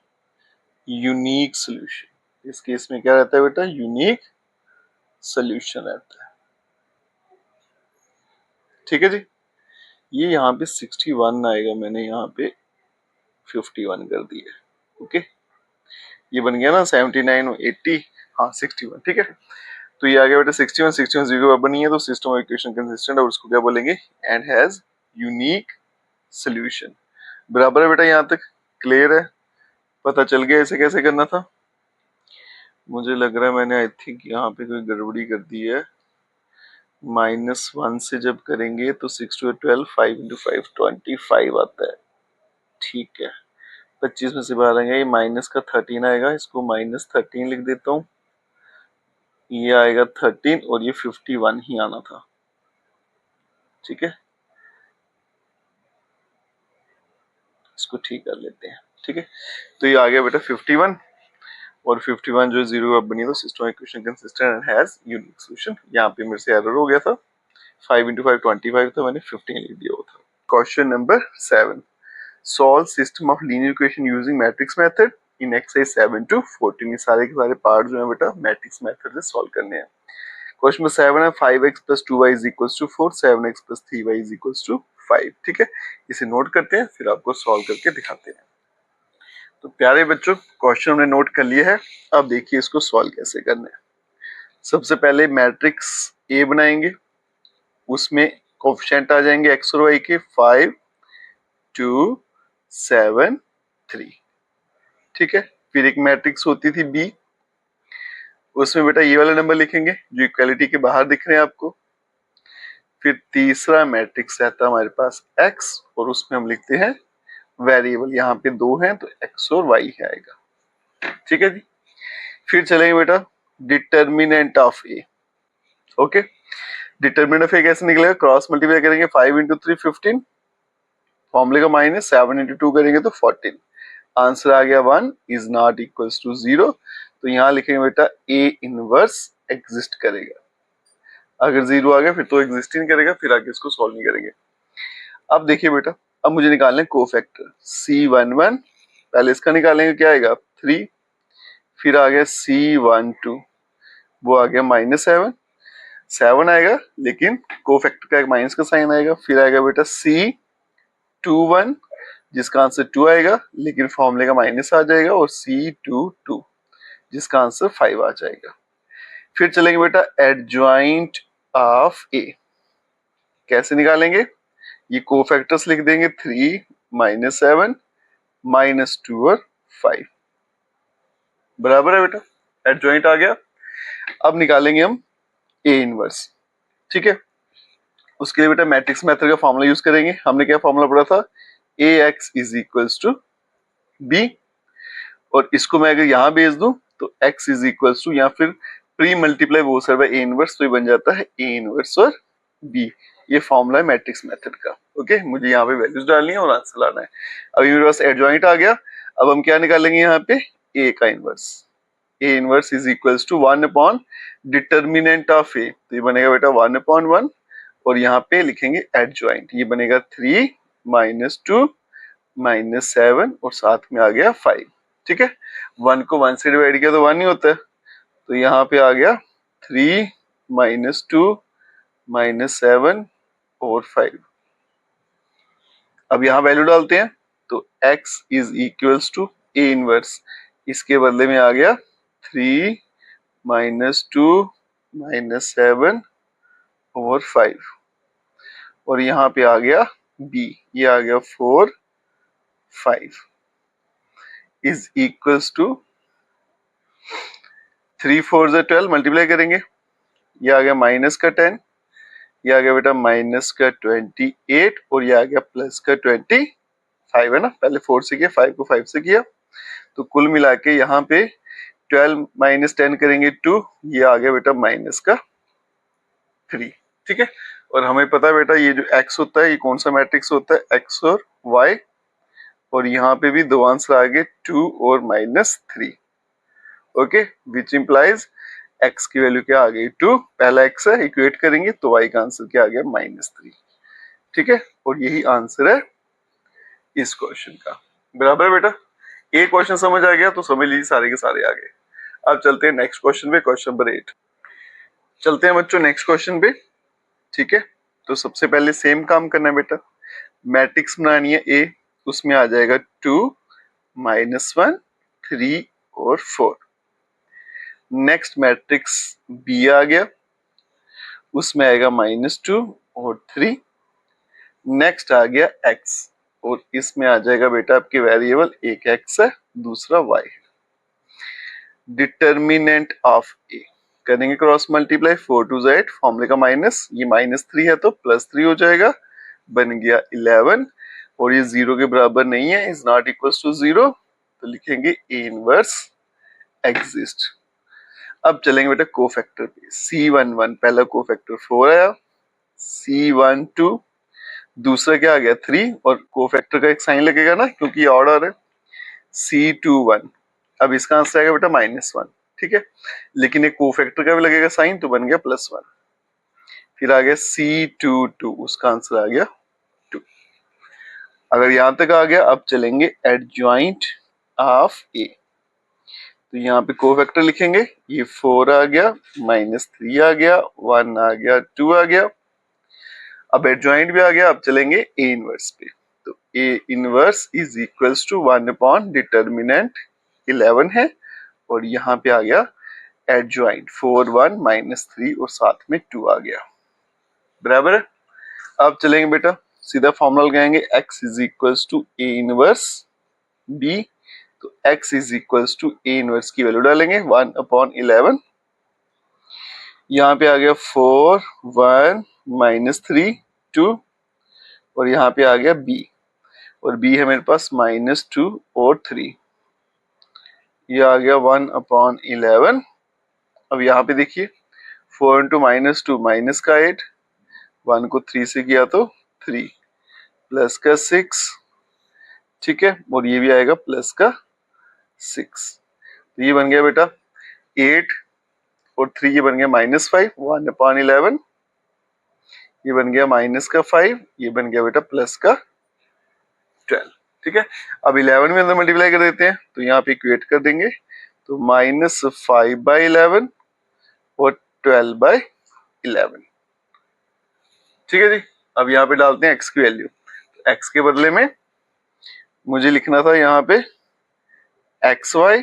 यूनिक सोल्यूशन। इस केस में क्या रहता है बेटा, यूनिक सोल्यूशन रहता है। ठीक है जी, ये यहाँ पे 61 आएगा, मैंने यहाँ पे 51 कर दिया। ओके, ये बन गया ना 79 और 80, हाँ 61। ठीक है, तो ये आ गया बेटा 61, 61 0 बराबर नहीं है, तो सिस्टम ऑफ इक्वेशन कंसिस्टेंट, और उसको क्या बोलेंगे, एंड हैज यूनिक सोल्यूशन। बराबर है बेटा, यहाँ तक क्लियर है, पता चल गया इसे कैसे करना था। मुझे लग रहा है मैंने आई थिंक यहाँ पे कोई गड़बड़ी कर दी है। -1 से जब करेंगे तो 6 2 12, 5 × 5 25 आता है। ठीक है, 25 में से बाहर आएंगे, ये माइनस का 13 आएगा, इसको -13 लिख देता हूँ। ये आएगा 13 और ये 51 ही आना था। ठीक है, इसको ठीक कर लेते हैं। ठीक है, तो ये आ गया बेटा 51 और 51 जो 0 बनी, तो system equation consistent and has unique solution. यहाँ पे मेरे से एरर हो गया था, 5 × 5 25 था, मैंने 15 लिख दिया था। Question number 7, solve system of linear equation using matrix method in exercise 7 to 14। ये सारे के सारे पार्ट जो है बेटा मैट्रिक्स मेथड से सॉल्व करने हैं। क्वेश्चन नंबर 7 है 5x + 2y = 4, 7x + 3y = 5। ठीक है, इसे नोट करते हैं, फिर आपको सॉल्व करके दिखाते हैं। तो प्यारे बच्चों, क्वेश्चन हमने नोट कर लिया है, अब देखिए इसको सॉल्व कैसे करना है। सबसे पहले मैट्रिक्स ए बनाएंगे, उसमें कोएफिशिएंट आ जाएंगे x और y के 5 2 7 3। ठीक है, फिर एक मैट्रिक्स होती थी बी, उसमें बेटा ये वाला नंबर लिखेंगे जो इक्वालिटी के बाहर दिख रहे हैं आपको। फिर तीसरा मैट्रिक्स रहता है हमारे पास x, और उसमें हम लिखते हैं वेरिएबल, यहाँ पे 2 हैं तो x और y आएगा। ठीक है जी, फिर चलेंगे बेटा determinant of A. Okay, determinant of A कैसे निकलेगा, क्रॉस मल्टीप्लाई करेंगे, 5 × 3 15, फॉर्मूले का माइनस, 7 × 2 करेंगे तो 14। आंसर आ गया 1 इज नॉट इक्वल टू 0। तो यहाँ लिखेंगे बेटा ए इनवर्स एग्जिस्ट करेगा। अगर 0 आ गया फिर तो एग्जिस्ट ही नहीं करेगा, फिर आगे इसको सॉल्व नहीं करेंगे। अब देखिए बेटा, अब मुझे निकालना है कोफैक्टर C11, पहले इसका निकालेंगे, क्या आएगा 3, फिर आ गया C12, वो आ गया -7, 7 आएगा लेकिन कोफैक्टर का एक माइनस का साइन आएगा। फिर आएगा बेटा C21, जिसका आंसर 2 आएगा लेकिन फॉर्मूले का माइनस आ जाएगा, और C22 जिसका आंसर 5 आ जाएगा। फिर चलेंगे बेटा एडजॉइंट ऑफ ए, कैसे निकालेंगे, ये कोफैक्टर्स लिख देंगे 3 -7 -2 और 5, बराबर है बेटा, एडजॉइंट आ गया। अब निकालेंगे हम ए इनवर्स। ठीक है, उसके लिए बेटा मैट्रिक्स मेथड का फॉर्मूला यूज करेंगे। हमने क्या फॉर्मूला पढ़ा था, ax = b, और इसको मैं अगर यहाँ भेज दूं तो x = या फिर प्री मल्टीप्लाई वो सर बाय ए इनवर्स, तो ये बन जाता है ए इनवर्स और b। ये फॉर्मूला है मैट्रिक्स मेथड का। ओके, मुझे यहाँ पे वैल्यूज डालनी है और आंसर लाना है। अभी मेरे पास एडजॉइंट आ गया, अब हम क्या निकालेंगे यहाँ पे, a का inverse. a inverse = 1 determinant of a, तो ये बनेगा बेटा 1/1, और यहाँ पे लिखेंगे एडजॉइंट, ये बनेगा 3 -2 -7 और साथ में आ गया 5। ठीक है, 1 को 1 से डिवाइड किया तो 1 ही होता है, तो यहाँ पे आ गया 3 माइनस 2 माइनस 7 और 5। अब यहाँ वैल्यू डालते हैं तो x is equals to a inverse, इसके बदले में आ गया 3 माइनस 2 माइनस 7 और 5, और यहाँ पे आ गया b, ये आ गया 4 5 इज इक्वल्स टू 3 4 से 12 मल्टीप्लाई करेंगे, ये आ गया माइनस का 10, ये आ गया बेटा माइनस का 28 और ये आ गया प्लस का 25 है ना, पहले 4 से किया, 5 को 5 से किया, तो कुल मिला के यहाँ पे 12 माइनस 10 करेंगे 2, ये आ गया बेटा माइनस का 3। ठीक है, और हमें पता है बेटा ये जो x होता है ये कौन सा मैट्रिक्स होता है, x और y, और यहाँ पे भी दो आंसर आ गए 2 और minus 3। Okay, which implies x की वैल्यू क्या आ गई 2, पहला x है, इक्वेट करेंगे तो y का आंसर क्या आ गया माइनस 3। ठीक है, और यही आंसर है इस क्वेश्चन का। बराबर है बेटा, एक क्वेश्चन समझ आ गया तो समझ लीजिए सारे के सारे आ गए। अब चलते हैं नेक्स्ट क्वेश्चन पे, क्वेश्चन नंबर 8। चलते हैं बच्चों नेक्स्ट क्वेश्चन पे। ठीक है, तो सबसे पहले सेम काम करना है बेटा, मैट्रिक्स बनानी है A, उसमें आ जाएगा 2 माइनस 1 3 और 4। नेक्स्ट मैट्रिक्स B आ गया, उसमें आएगा -2 और 3। नेक्स्ट आ गया x, और इसमें आ जाएगा बेटा आपके वेरिएबल, एक x है दूसरा y है। डिटर्मिनेंट ऑफ a करेंगे क्रॉस मल्टीप्लाई, 4 2 8, फॉर्मूले का माइनस, ये -3 है तो +3 हो जाएगा, बन गया 11, और ये 0 के बराबर नहीं है, इज नॉट इक्वल टू 0, तो लिखेंगे a इनवर्स एग्जिस्ट। अब चलेंगे बेटा कोफैक्टर पे, C11 पहला कोफैक्टर 4 आया, C12 दूसरा क्या आ गया 3, और कोफैक्टर का एक साइन लगेगा ना क्योंकि ये ऑर्डर है, C21, अब इसका आंसर आएगा बेटा -1। ठीक है, लेकिन एक कोफैक्टर का भी लगेगा साइन तो बन गया +1। फिर आ गया C22, उसका आंसर आ गया 2। अगर यहां तक आ गया, अब चलेंगे एडजॉइंट ऑफ A, तो यहाँ पे कोफैक्टर लिखेंगे, ये 4 आ गया, -3 आ गया, 1 आ गया, 2 आ गया, अब एडजॉइंट भी आ गया। अब चलेंगे A इनवर्स पे, तो A inverse is equals to 1 upon determinant 11 है, और यहाँ पे आ गया एडजॉइंट 4 1 -3 और साथ में 2 आ गया। बराबर है, अब चलेंगे बेटा सीधा फॉर्मूला लगाएंगे, x is equals to A inverse B, तो x is equals to A inverse की वैल्यू डालेंगे 1 अपॉन 11, यहाँ पे आ गया 4 1 -3 2, और यहाँ पे आ गया b, और b है मेरे पास -2 और 3, ये आ गया 1 अपॉन 11। अब यहाँ पे देखिए 4 इंटू -2 माइनस का 8, 1 को 3 से किया तो 3, प्लस का 6, ठीक है, और ये भी आएगा प्लस का 6, तो ये बन गया बेटा 8 और 3, ये बन गया -5, 1 अपॉन 11, ये बन गया माइनस का 5, ये बन गया बेटा प्लस का 12। ठीक है, अब 11 में अंदर मल्टीप्लाई कर देते हैं, तो यहाँ पे इक्वेट कर देंगे, तो -5/11 और 12/11। ठीक है जी, अब यहाँ पे डालते हैं x की वैल्यू, x के बदले में मुझे लिखना था यहाँ पे xy,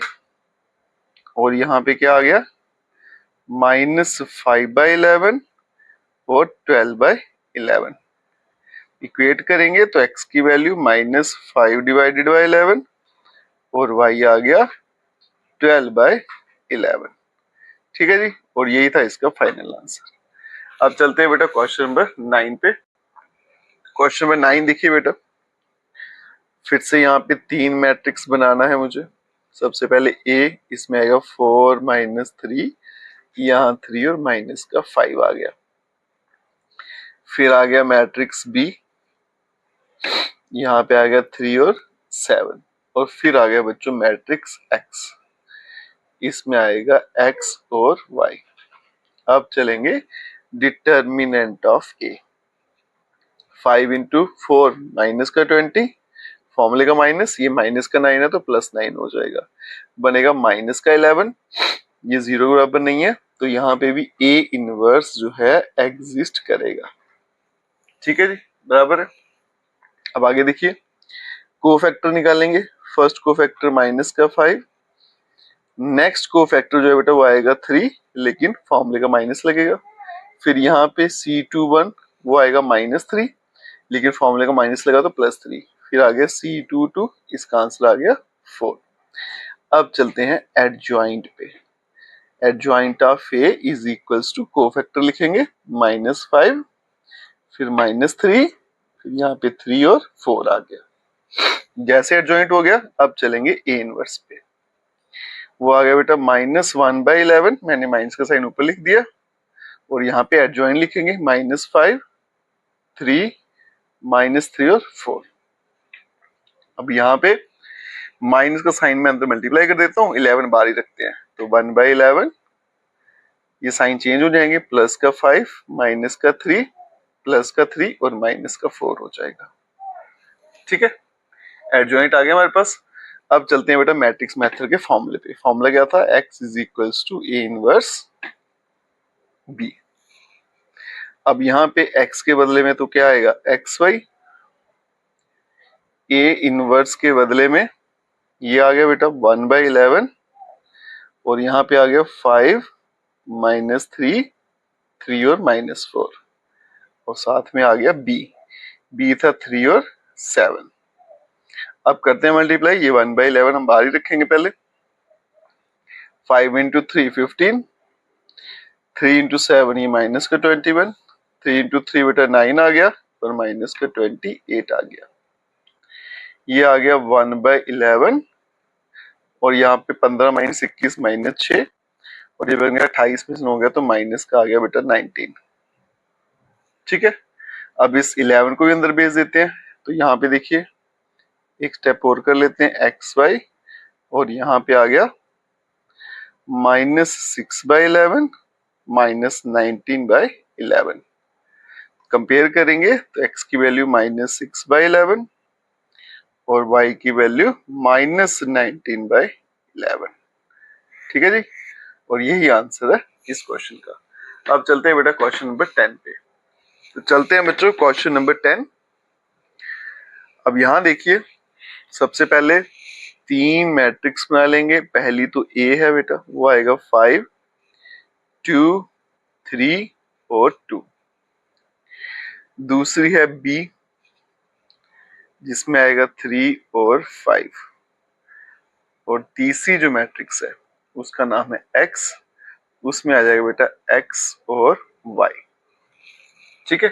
और यहाँ पे क्या आ गया -5/11 और 12/11। इक्वेट करेंगे तो x की वैल्यू -5 डिवाइडेड बाय 11 और y आ गया 12/11। ठीक है जी, और यही था इसका फाइनल आंसर। अब चलते हैं बेटा क्वेश्चन नंबर 9 पे। क्वेश्चन नंबर 9 देखिए बेटा, फिर से यहाँ पे 3 मैट्रिक्स बनाना है मुझे। सबसे पहले A, इसमें आएगा 4 -3, यहाँ 3 और माइनस का 5 आ गया। फिर आ गया मैट्रिक्स B, यहाँ पे आ गया 3 और 7, और फिर आ गया बच्चों मैट्रिक्स X, इसमें आएगा X और Y। अब चलेंगे determinant of A, 5 into 4 minus का 20, फॉर्मूले का माइनस, ये माइनस का 9 है तो प्लस 9 हो जाएगा, बनेगा माइनस का 11, ये 0 के बराबर नहीं है तो यहाँ पे भी ए इनवर्स जो है एग्जिस्ट करेगा। ठीक है जी, बराबर है। अब आगे देखिए, कोफैक्टर निकालेंगे। फर्स्ट कोफैक्टर माइनस का 5, नेक्स्ट कोफैक्टर जो है बेटा वो आएगा 3, लेकिन फॉर्मूले का माइनस लगेगा। फिर यहाँ पे C21 वो आएगा -3, लेकिन फॉर्मूले का माइनस लगा तो +3। फिर आ गया C22, इसका आंसर आ गया 4। अब चलते हैं एडजॉइंट पे। Adjoint of A is equals to, cofactor लिखेंगे -5, फिर -3, फिर यहाँ पे 3 और 4 आ गया। जैसे एडजॉइंट हो गया, अब चलेंगे ए इनवर्स पे। वो आ गया बेटा -1/11, मैंने माइनस का साइन ऊपर लिख दिया, और यहाँ पे एडजॉइंट लिखेंगे -5, 3, -3 और 4। अब यहाँ पे माइनस का साइन में अंदर मल्टीप्लाई कर देता हूँ, 11 बाहर ही रखते हैं, तो 1/11, ये साइन चेंज हो जाएंगे, प्लस का 5, माइनस का 3, प्लस का 3 और माइनस का 4 हो जाएगा। ठीक है, एडजॉइंट आ गया हमारे पास। अब चलते हैं बेटा मैट्रिक्स मेथड के फॉर्मूले पे। फॉर्मूला क्या था, x is equals to A inverse B. अब यहाँ पे x के बदले में तो क्या आएगा, xy, ए इनवर्स के बदले में ये आ गया बेटा 1/11, और यहाँ पे आ गया 5, -3, 3 और -4, और साथ में आ गया b था 3 और 7। अब करते हैं मल्टीप्लाई, ये 1/11 हम बाहर ही रखेंगे पहले, 5 × 3 15, 3 × 7 ये माइनस का 21, 3 × 3 बेटा 9 आ गया, और माइनस का 28 आ गया। ये आ गया 1/11, और यहाँ पे 15 - 21 -6, और ये बन गया 28 में से हो गया तो माइनस का आ गया बेटा 19। ठीक है, अब इस 11 को भी अंदर भेज देते हैं, तो यहाँ पे देखिए एक स्टेप और कर लेते हैं, xy, और यहाँ पे आ गया -6/11, -19/11। कंपेयर करेंगे तो x की वैल्यू -6/11 और y की वैल्यू -19/11। ठीक है जी, और यही आंसर है इस क्वेश्चन का। अब चलते हैं बेटा क्वेश्चन नंबर 10 पे। तो चलते हैं बच्चों क्वेश्चन नंबर 10। अब यहाँ देखिए, सबसे पहले 3 मैट्रिक्स बना लेंगे। पहली तो A है बेटा, वो आएगा 5, 2, 3 और 2। दूसरी है B, जिसमें आएगा 3 और 5। और तीसरी जो मैट्रिक्स है उसका नाम है X, उसमें आ जाएगा बेटा X और Y। ठीक है,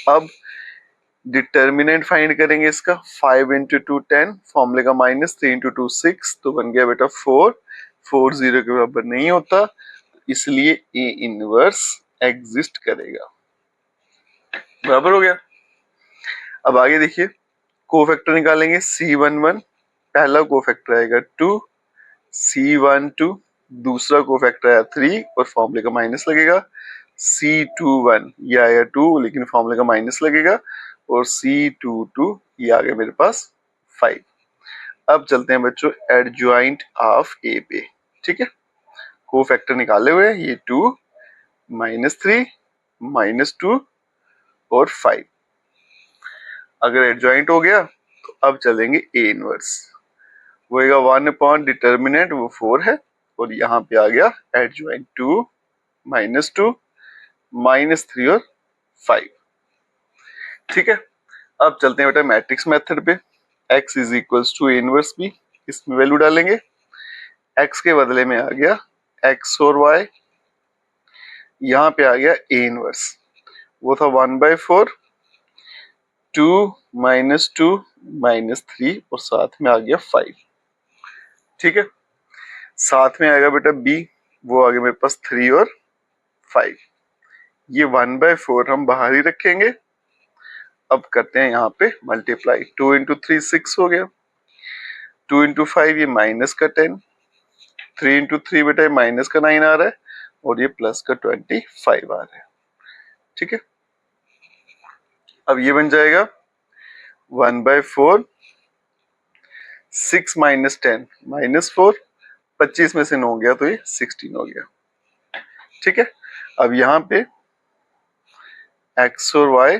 अब डिटर्मिनेंट फाइंड करेंगे इसका। 5 × 2 10, फॉर्मूले का माइनस, 3 × 2 6, तो बन गया बेटा 4। 4 0 के बराबर नहीं होता, इसलिए ए इनवर्स एग्जिस्ट करेगा। बराबर हो गया। अब आगे देखिए, कोफैक्टर निकालेंगे। C11 पहला कोफैक्टर आएगा 2, C12 दूसरा कोफैक्टर आया 3, और फॉर्मूले का माइनस लगेगा। C21 ये आएगा 2, लेकिन फॉर्मूले का माइनस लगेगा, और C22 ये आ गया मेरे पास 5। अब चलते हैं बच्चों एडजॉइंट ऑफ ए पे। ठीक है, कोफैक्टर निकाले हुए ये 2, -3, -2 और 5। अगर एडजॉइंट हो गया तो अब चलेंगे ए इनवर्स। वो 1 अपॉन डिटर्मिनेंट, वो 4 है, और यहाँ पे आ गया एडजॉइंट 2, -2, -3 और 5। ठीक है, अब चलते हैं बेटा मैट्रिक्स मेथड पे। x is equals to A inverse B, इसमें वैल्यू डालेंगे। x के बदले में आ गया x और y, यहाँ पे आ गया ए इनवर्स, वो था 1/4, 2, -2, -3 और साथ में आ गया 5। ठीक है, साथ में आएगा बेटा b, वो आ गया मेरे पास 3 और 5। ये 1/4 हम बाहर ही रखेंगे। अब करते हैं यहाँ पे मल्टीप्लाई। 2 × 3 6 हो गया, 2 × 5 ये माइनस का 10, 3 × 3 बेटा माइनस का 9 आ रहा है, और ये प्लस का 25 आ रहा है। ठीक है, अब ये बन जाएगा 1/4, 6 माइनस 10 -4, 25 में से 9 गया तो ये 16 हो गया। ठीक है, अब यहाँ पे x और y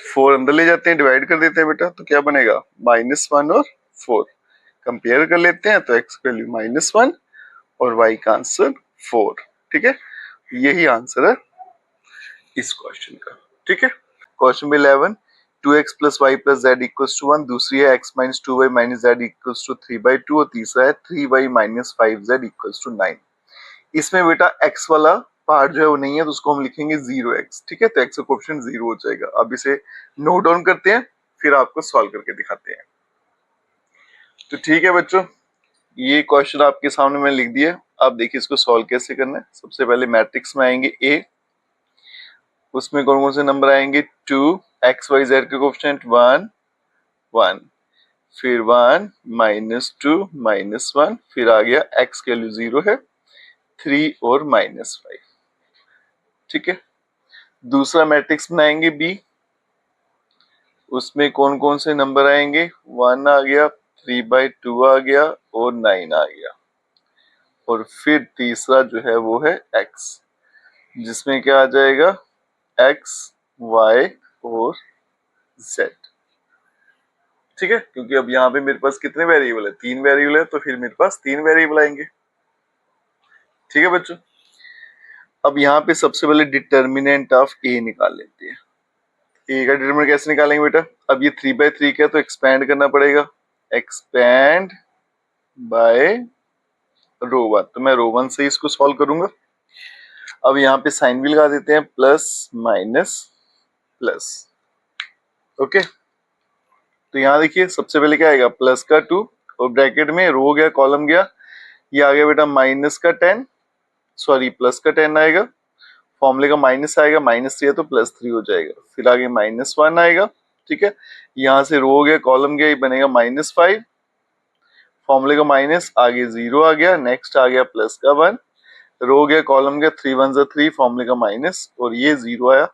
4 अंदर ले जाते हैं, डिवाइड कर देते हैं बेटा, तो क्या बनेगा -1 और 4। कंपेयर कर लेते हैं तो x की वैल्यू -1 और y का आंसर 4। ठीक है, यही आंसर है इस क्वेश्चन का। ठीक है, question 11, 2x plus y plus z equals to 1, दूसरी है x minus 2y minus z equals to 3/2 और तीसरा है 3y minus 5z equals to 9। इसमें बेटा x वाला पार्ट जो है वो नहीं है, तो उसको हम लिखेंगे 0x। ठीक है, तो x का कोएफिशिएंट 0 हो जाएगा। अब इसे नोट डाउन करते हैं, फिर आपको सॉल्व करके दिखाते हैं। तो ठीक है बच्चों, ये क्वेश्चन आपके सामने मैं लिख दिया। आप देखिए इसको सॉल्व कैसे करना है। सबसे पहले मैट्रिक्स में आएंगे A, उसमें कौन कौन से नंबर आएंगे 2, x y z के कोएफिशिएंट 1 1, फिर 1 -2 -1, फिर आ गया x की वैल्यू 0 है, 3 और -5। ठीक है, दूसरा मैट्रिक्स बनाएंगे B, उसमें कौन कौन से नंबर आएंगे 1 आ गया, 3/2 आ गया और 9 आ गया। और फिर तीसरा जो है वो है x, जिसमें क्या आ जाएगा x, y और z। ठीक है, क्योंकि अब यहाँ पे मेरे पास कितने वेरिएबल है, 3 वेरिएबल है, तो फिर मेरे पास 3 वेरिएबल आएंगे। ठीक है बच्चों, अब यहाँ पे सबसे पहले डिटर्मिनेंट ऑफ a निकाल लेते हैं। a का डिटर्मिनेंट कैसे निकालेंगे बेटा, अब ये 3/3 का है तो एक्सपेंड करना पड़ेगा, एक्सपेंड बाय रो 1, तो मैं रो 1 से इसको सॉल्व करूंगा। अब यहाँ पे साइन भी लगा देते हैं, प्लस माइनस प्लस। ओके, तो यहाँ देखिए सबसे पहले क्या आएगा प्लस का 2 और ब्रैकेट में रो गया कॉलम गया, ये आ गया बेटा माइनस का 10, सॉरी प्लस का 10 आएगा, फॉर्मूले का माइनस आएगा, -3 है तो +3 हो जाएगा, फिर आगे -1 आएगा। ठीक है, यहाँ से रो हो गया कॉलम गया, ये बनेगा -5, फॉर्मूले का माइनस, आगे 0 आ गया, नेक्स्ट आ गया प्लस का 1, रो गया कॉलम गया, 3 1 जा 3, फॉर्मूले का माइनस और ये 0 आया।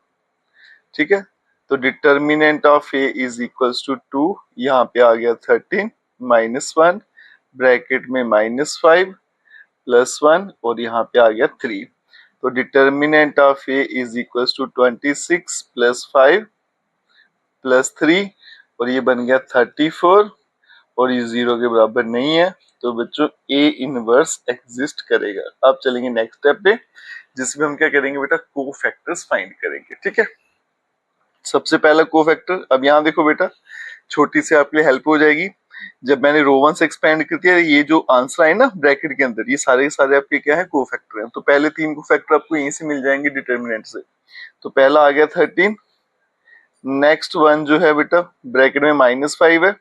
ठीक है, तो determinant of A is equals to 2, यहाँ पे आ गया 13 -1 ब्रैकेट में -5 +1 और यहाँ पे आ गया 3, तो determinant of A is equals to 26 + 5 + 3 और ये बन गया 34 और ये 0 के बराबर नहीं है, तो बच्चों ए इनवर्स एग्जिस्ट करेगा। अब चलेंगे नेक्स्ट स्टेप पे, जिसमें हम क्या करेंगे बेटा कोफैक्टर्स फाइंड करेंगे। ठीक है, सबसे पहला कोफैक्टर, अब यहाँ देखो बेटा छोटी सी आपके लिए हेल्प हो जाएगी। जब मैंने रो 1 से एक्सपेंड कर दिया, ये जो आंसर आए ना ब्रैकेट के अंदर, ये सारे के सारे आपके क्या है कोफैक्टर हैं। तो पहले 3 कोफैक्टर आपको यहीं से मिल जाएंगे डिटर्मिनेंट से। तो पहला आ गया 13, नेक्स्ट वन जो है बेटा ब्रैकेट में -5 है,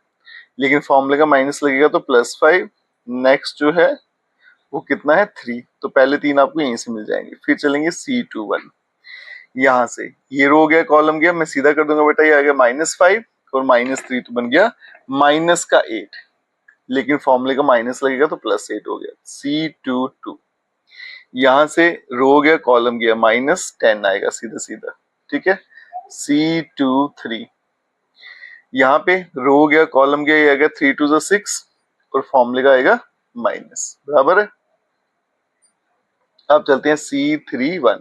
लेकिन फॉर्मूले का माइनस लगेगा तो +5, नेक्स्ट जो है वो कितना है 3, तो पहले 3 आपको यहीं से मिल जाएंगे। फिर चलेंगे C21, यहाँ से ये रो गया कॉलम गया, मैं सीधा कर दूंगा बेटा, ये आ गया -5 और -3 तो बन गया -8, लेकिन फॉर्मूले का माइनस लगेगा तो +8 हो गया C22, यहाँ से रो गया कॉलम गया -10 आएगा सीधा सीधा। ठीक है, C23, यहाँ पे रो गया कॉलम गया, ये आएगा 3 2 6 और फॉर्मूले का आएगा माइनस, बराबर है। अब चलते हैं C31,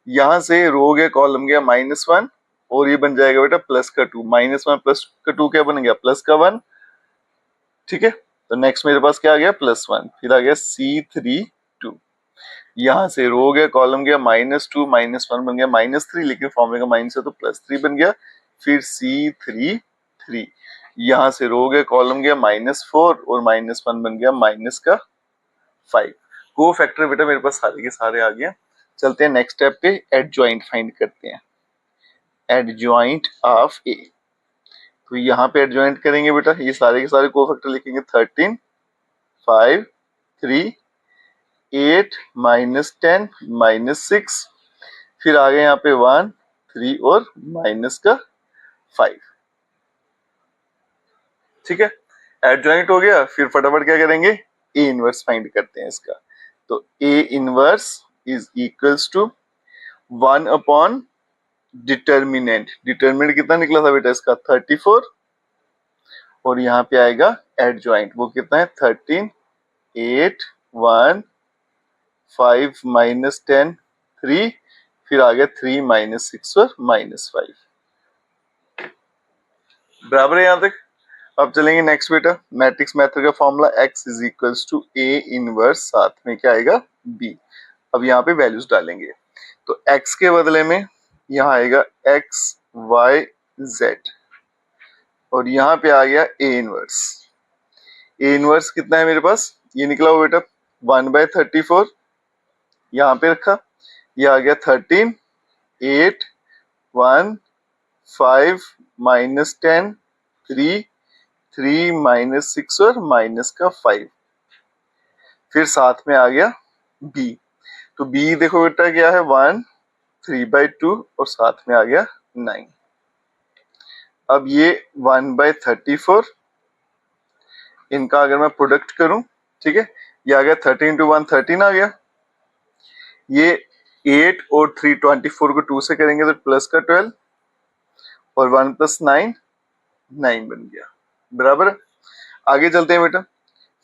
यहाँ से रो गया कॉलम गया -1 और ये बन जाएगा बेटा प्लस का 2, -1 प्लस का 2 क्या बन गया प्लस का 1। ठीक है, तो नेक्स्ट मेरे पास क्या आ गया +1, फिर आ गया C32, यहाँ से रो गया कॉलम गया -2 -1 बन गया -3, लेकिन फॉर्मूले का माइनस है तो +3 बन गया। फिर C33, यहाँ से रो गया कॉलम गया -4 और -1 बन गया -5। कोफैक्टर बेटा मेरे पास सारे के सारे आ गए। चलते हैं नेक्स्ट स्टेप पे, एडजॉइंट फाइंड करते हैं, एडजॉइंट ऑफ ए। तो यहाँ पे एडजॉइंट करेंगे बेटा, ये सारे के सारे कोफैक्टर लिखेंगे 13 5 3 8 -10 -6, फिर आ गए यहाँ पे 1 3 और -5। ठीक है, एडजॉइंट हो गया, फिर फटाफट क्या करेंगे ए इनवर्स फाइंड करते हैं इसका। तो A inverse is equals to 1/, determinant कितना निकला था बेटा इसका 34, और यहाँ पे आएगा एडजॉइंट, वो कितना है 13, 8, 1, 5 माइनस 10, 3, फिर आ गया 3 माइनस 6 और माइनस 5, बराबर है यहाँ तक। अब चलेंगे नेक्स्ट बेटा, मैट्रिक्स मेथड का formula x is equals to a inverse, साथ में क्या आएगा b। अब यहाँ पे वैल्यूज डालेंगे, तो x के बदले में यहाँ आएगा x y z, और यहाँ पे आ गया a इनवर्स। a इनवर्स कितना है मेरे पास, ये निकला हुआ बेटा 1/34, यहाँ पे रखा, ये आ गया 13, 8, 1, 5 माइनस 10, 3, 3 माइनस 6 और माइनस का 5, फिर साथ में आ गया b। तो b देखो बेटा क्या है 1, 3/2 और साथ में आ गया 9। अब ये 1/34, इनका अगर मैं प्रोडक्ट करूं, ठीक है, ये आ गया 13 × 1 13 आ गया, ये 8 और 3 24 को 2 से करेंगे तो प्लस का 12, और 1 + 9 9 बन गया, बराबर। आगे चलते हैं बेटा,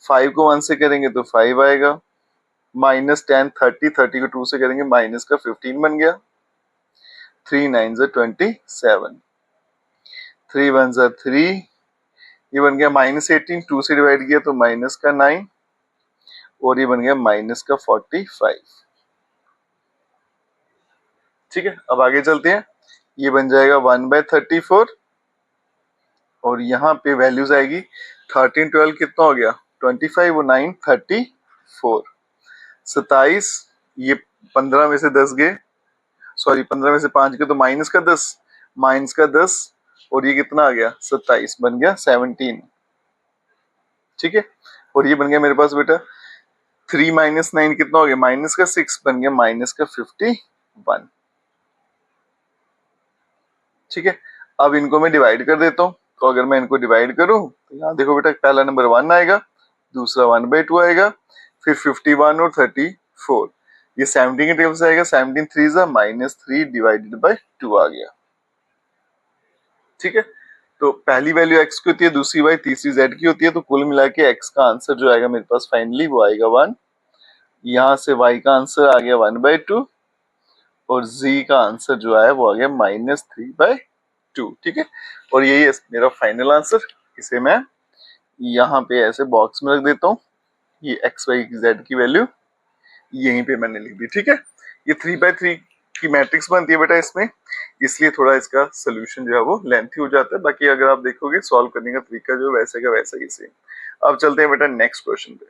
5 को 1 से करेंगे तो 5 आएगा, माइनस 10 30 30 को 2 से करेंगे माइनस का 15 बन गया, 3 9 27, 3 1 3, ये बन गया माइनस 18, 2 से डिवाइड किया तो माइनस का 9, और ये बन गया माइनस का 45। ठीक है, अब आगे चलते हैं, ये बन जाएगा 1/34, और यहाँ पे वैल्यूज आएगी 13 12 कितना हो गया 25 और 9 34, 27, ये 15 में से 10 गए, सॉरी 15 में से 5 गए तो माइनस का 10, माइनस का 10, और ये कितना आ गया 27, बन गया 17। ठीक है, और ये बन गया मेरे पास बेटा 3 माइनस 9 कितना हो गया माइनस का 6, बन गया माइनस का 51। ठीक है, अब इनको मैं डिवाइड कर देता हूँ, तो अगर मैं इनको डिवाइड करूं तो यहाँ देखो बेटा पहला नंबर 1 आएगा, दूसरा 1/2 आएगा, फिर 51 और 34, ये 17 के टेबल से आएगा, 17 3 -3 डिवाइडेड बाय 2 आ गया। ठीक है, तो पहली वैल्यू x की होती है, दूसरी y, तीसरी z की होती है, तो कुल मिला के x का आंसर जो आएगा मेरे पास फाइनली वो आएगा 1, यहाँ से y का आंसर आ गया 1/2, और z का आंसर जो आया वो आ गया -3/2। ठीक है, और यही है मेरा फाइनल आंसर, इसे मैं यहाँ पे ऐसे बॉक्स में रख देता हूँ, ये x y z की वैल्यू यहीं पे मैंने लिख दी। ठीक है, ये 3/3 की मैट्रिक्स बनती है बेटा इसमें, इसलिए थोड़ा इसका सोल्यूशन जो है वो लेंथी हो जाता है, बाकी अगर आप देखोगे सॉल्व करने का तरीका जो वैसे का वैसा ही सेम। अब चलते हैं बेटा नेक्स्ट क्वेश्चन पे,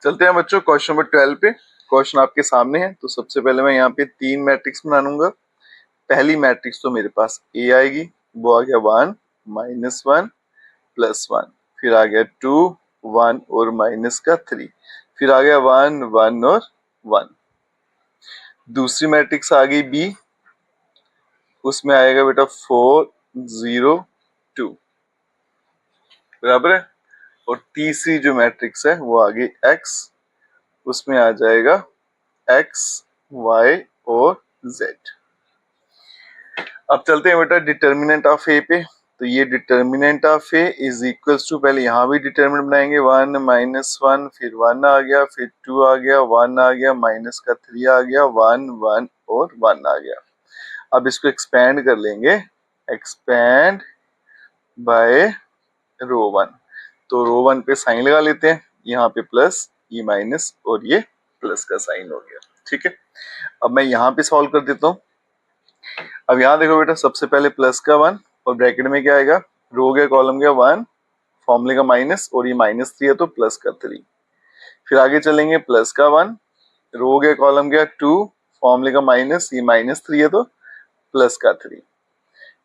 चलते हैं बच्चों क्वेश्चन नंबर 12 पे। क्वेश्चन आपके सामने है, तो सबसे पहले मैं यहाँ पे 3 मैट्रिक्स बनाऊंगा। पहली मैट्रिक्स तो मेरे पास ए आएगी, वो आ गया 1 -1 +1, फिर आ गया 2 1 और माइनस का 3, फिर आ गया 1 1 और 1। दूसरी मैट्रिक्स आ गई बी, उसमें आएगा बेटा 4 0 2, बराबर है। और तीसरी जो मैट्रिक्स है वो आ गई एक्स, उसमें आ जाएगा x y और z। अब चलते हैं बेटा डिटर्मिनेंट ऑफ ए पे, तो ये determinant of A is equals to, पहले यहाँ भी डिटर्मिनेंट बनाएंगे 1 -1, फिर 1 आ गया, फिर 2 आ गया, 1 आ गया, माइनस का 3 आ गया, 1 1 और 1 आ गया। अब इसको एक्सपेंड कर लेंगे, एक्सपेंड बाय रो 1, तो रो 1 पे साइन लगा लेते हैं, यहाँ पे प्लस, ये माइनस, और ये प्लस का साइन हो गया। ठीक है, अब मैं यहाँ पे सॉल्व कर देता हूँ। अब यहाँ देखो बेटा सबसे पहले प्लस का 1, और ब्रैकेट में क्या आएगा, रो गया कॉलम गया 1, फॉर्मूले का माइनस, और ये -3 है तो प्लस का 3, फिर आगे चलेंगे प्लस का 1, रो गया कॉलम गया 2, फॉर्मूले का माइनस, ये -3 है तो प्लस का 3,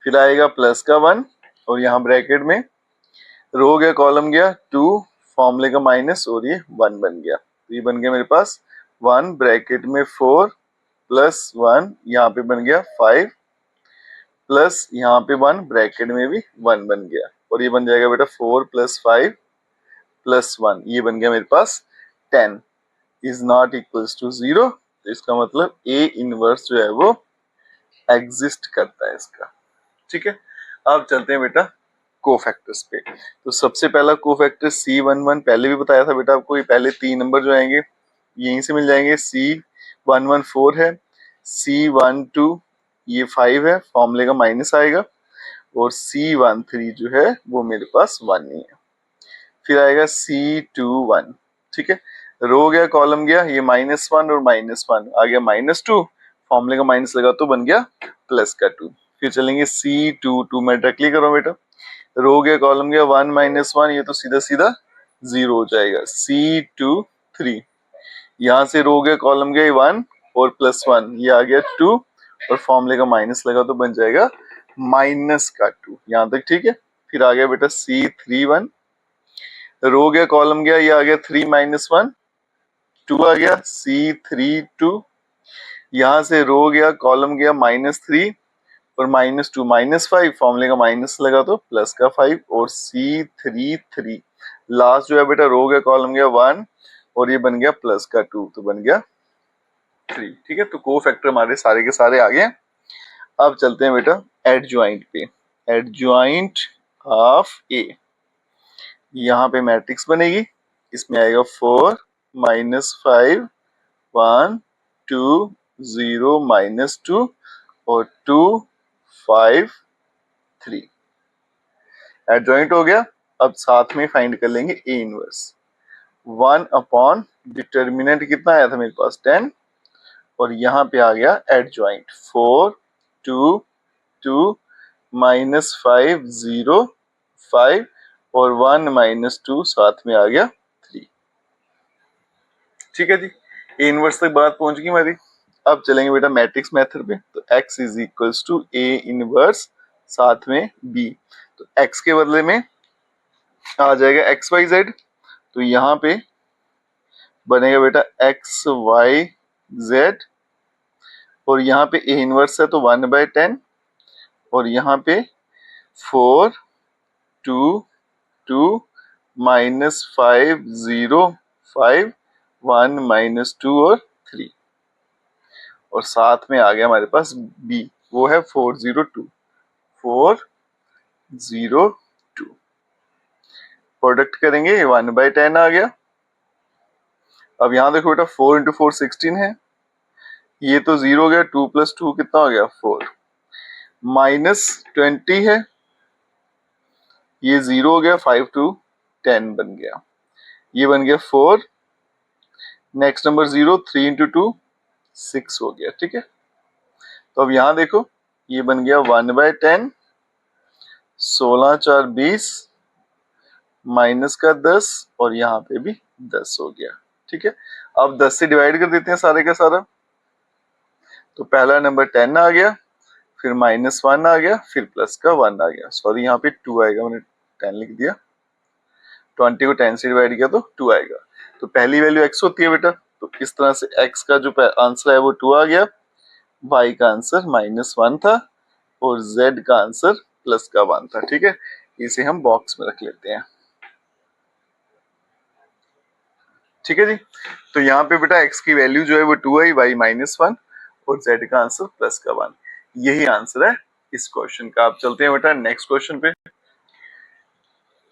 फिर आएगा प्लस का 1, और यहाँ ब्रैकेट में रो गया कॉलम गया 2, फॉर्मूले का माइनस, और ये 1 बन गया, तो ये बन गया मेरे पास 1 ब्रैकेट में 4 प्लस 1, यहाँ पे बन गया 5 प्लस यहाँ पे 1 ब्रैकेट में भी 1 बन गया, और ये बन जाएगा बेटा 4 + 5 + 1, ये बन गया मेरे पास 10 इज नॉट इक्वल्स टू 0। तो इसका मतलब ए इनवर्स जो है वो एग्जिस्ट करता है इसका। ठीक है, अब चलते हैं बेटा कोफैक्टर्स पे। तो सबसे पहला कोफैक्टर C11, पहले भी बताया था बेटा आपको, ये पहले 3 नंबर जो आएंगे यहीं से मिल जाएंगे। C11 4 है, C12 ये 5 है, फॉर्मूले का माइनस आएगा, और C13 जो है वो मेरे पास 1 ही है। फिर आएगा C21। ठीक है, रो गया कॉलम गया, ये -1 और -1 आ गया -2, फॉर्मूले का माइनस लगा तो बन गया प्लस का 2। फिर चलेंगे C22 में डायरेक्टली करो बेटा, रो गया कॉलम गया, 1 -1 ये तो सीधा सीधा 0 हो जाएगा। C23 यहाँ से रो गया कॉलम गया 1 और +1 ये आ गया 2, और फॉर्मूले का माइनस लगा तो बन जाएगा माइनस का 2। यहाँ तक ठीक है। फिर आ गया बेटा C31, रो गया कॉलम गया, ये आ गया 3 -1 2 आ गया। C32 यहाँ से रो गया कॉलम गया -3 और -2 -5, फॉर्मूले का माइनस लगा तो प्लस का 5, और C33 लास्ट जो है बेटा रो गया कॉलम गया 1 और ये बन गया प्लस का 2 तो बन गया 3। ठीक है, तो कोफैक्टर हमारे सारे के सारे आ गए। अब चलते हैं बेटा एडजॉइंट पे। एडजॉइंट ऑफ ए, यहाँ पे मैट्रिक्स बनेगी, इसमें आएगा 4 -5 1 2 0 -2 और 2 5 3। एडजॉइंट हो गया। अब साथ में फाइंड कर लेंगे ए इनवर्स। 1 अपॉन डिटर्मिनेंट कितना आया था मेरे पास 10, और यहाँ पे आ गया एडजॉइंट 4 2 2 -5 0 5 और 1 -2 साथ में आ गया 3। ठीक है जी, ए इनवर्स तक बात पहुंच गई हमारी। अब चलेंगे बेटा मैट्रिक्स मेथड पे। तो x is equals to A inverse साथ में b। तो x के बदले में आ जाएगा एक्स वाई जेड, तो यहाँ पे बनेगा बेटा एक्स वाई जेड, और यहाँ पे ए इनवर्स है तो 1/10, और यहाँ पे 4 2 2 -5 0 5 1 -2 और 3, और साथ में आ गया हमारे पास b, वो है 402 402। प्रोडक्ट करेंगे 1/10 आ गया। अब यहाँ देखो बेटा 4 × 4 16 है, ये तो 0 हो गया, 2 + 2 कितना हो गया 4, -20 है, ये 0 हो गया, 5 2 10 बन गया, ये बन गया 4। नेक्स्ट नंबर 0 3 × 2 6 हो गया। ठीक है, तो अब यहाँ देखो ये बन गया 1/10, 16 4 20 माइनस का 10, और यहाँ पे भी 10 हो गया। ठीक है, अब 10 से डिवाइड कर देते हैं सारे का सारा। तो पहला नंबर 10 आ गया, फिर -1 आ गया, फिर प्लस का 1 आ गया, सॉरी यहाँ पे 2 आएगा, मैंने 10 लिख दिया, 20 को 10 से डिवाइड किया तो 2 आएगा। तो पहली वैल्यू x होती है बेटा, तो इस तरह से x का जो आंसर है वो 2 आ गया, y का आंसर -1 था, और z का आंसर प्लस का 1 था। ठीक है, इसे हम बॉक्स में रख लेते हैं। ठीक है जी, तो यहाँ पे बेटा x की वैल्यू जो है वो 2 आई, y -1 और z का आंसर प्लस का 1। यही आंसर है इस क्वेश्चन का। आप चलते हैं बेटा नेक्स्ट क्वेश्चन पे।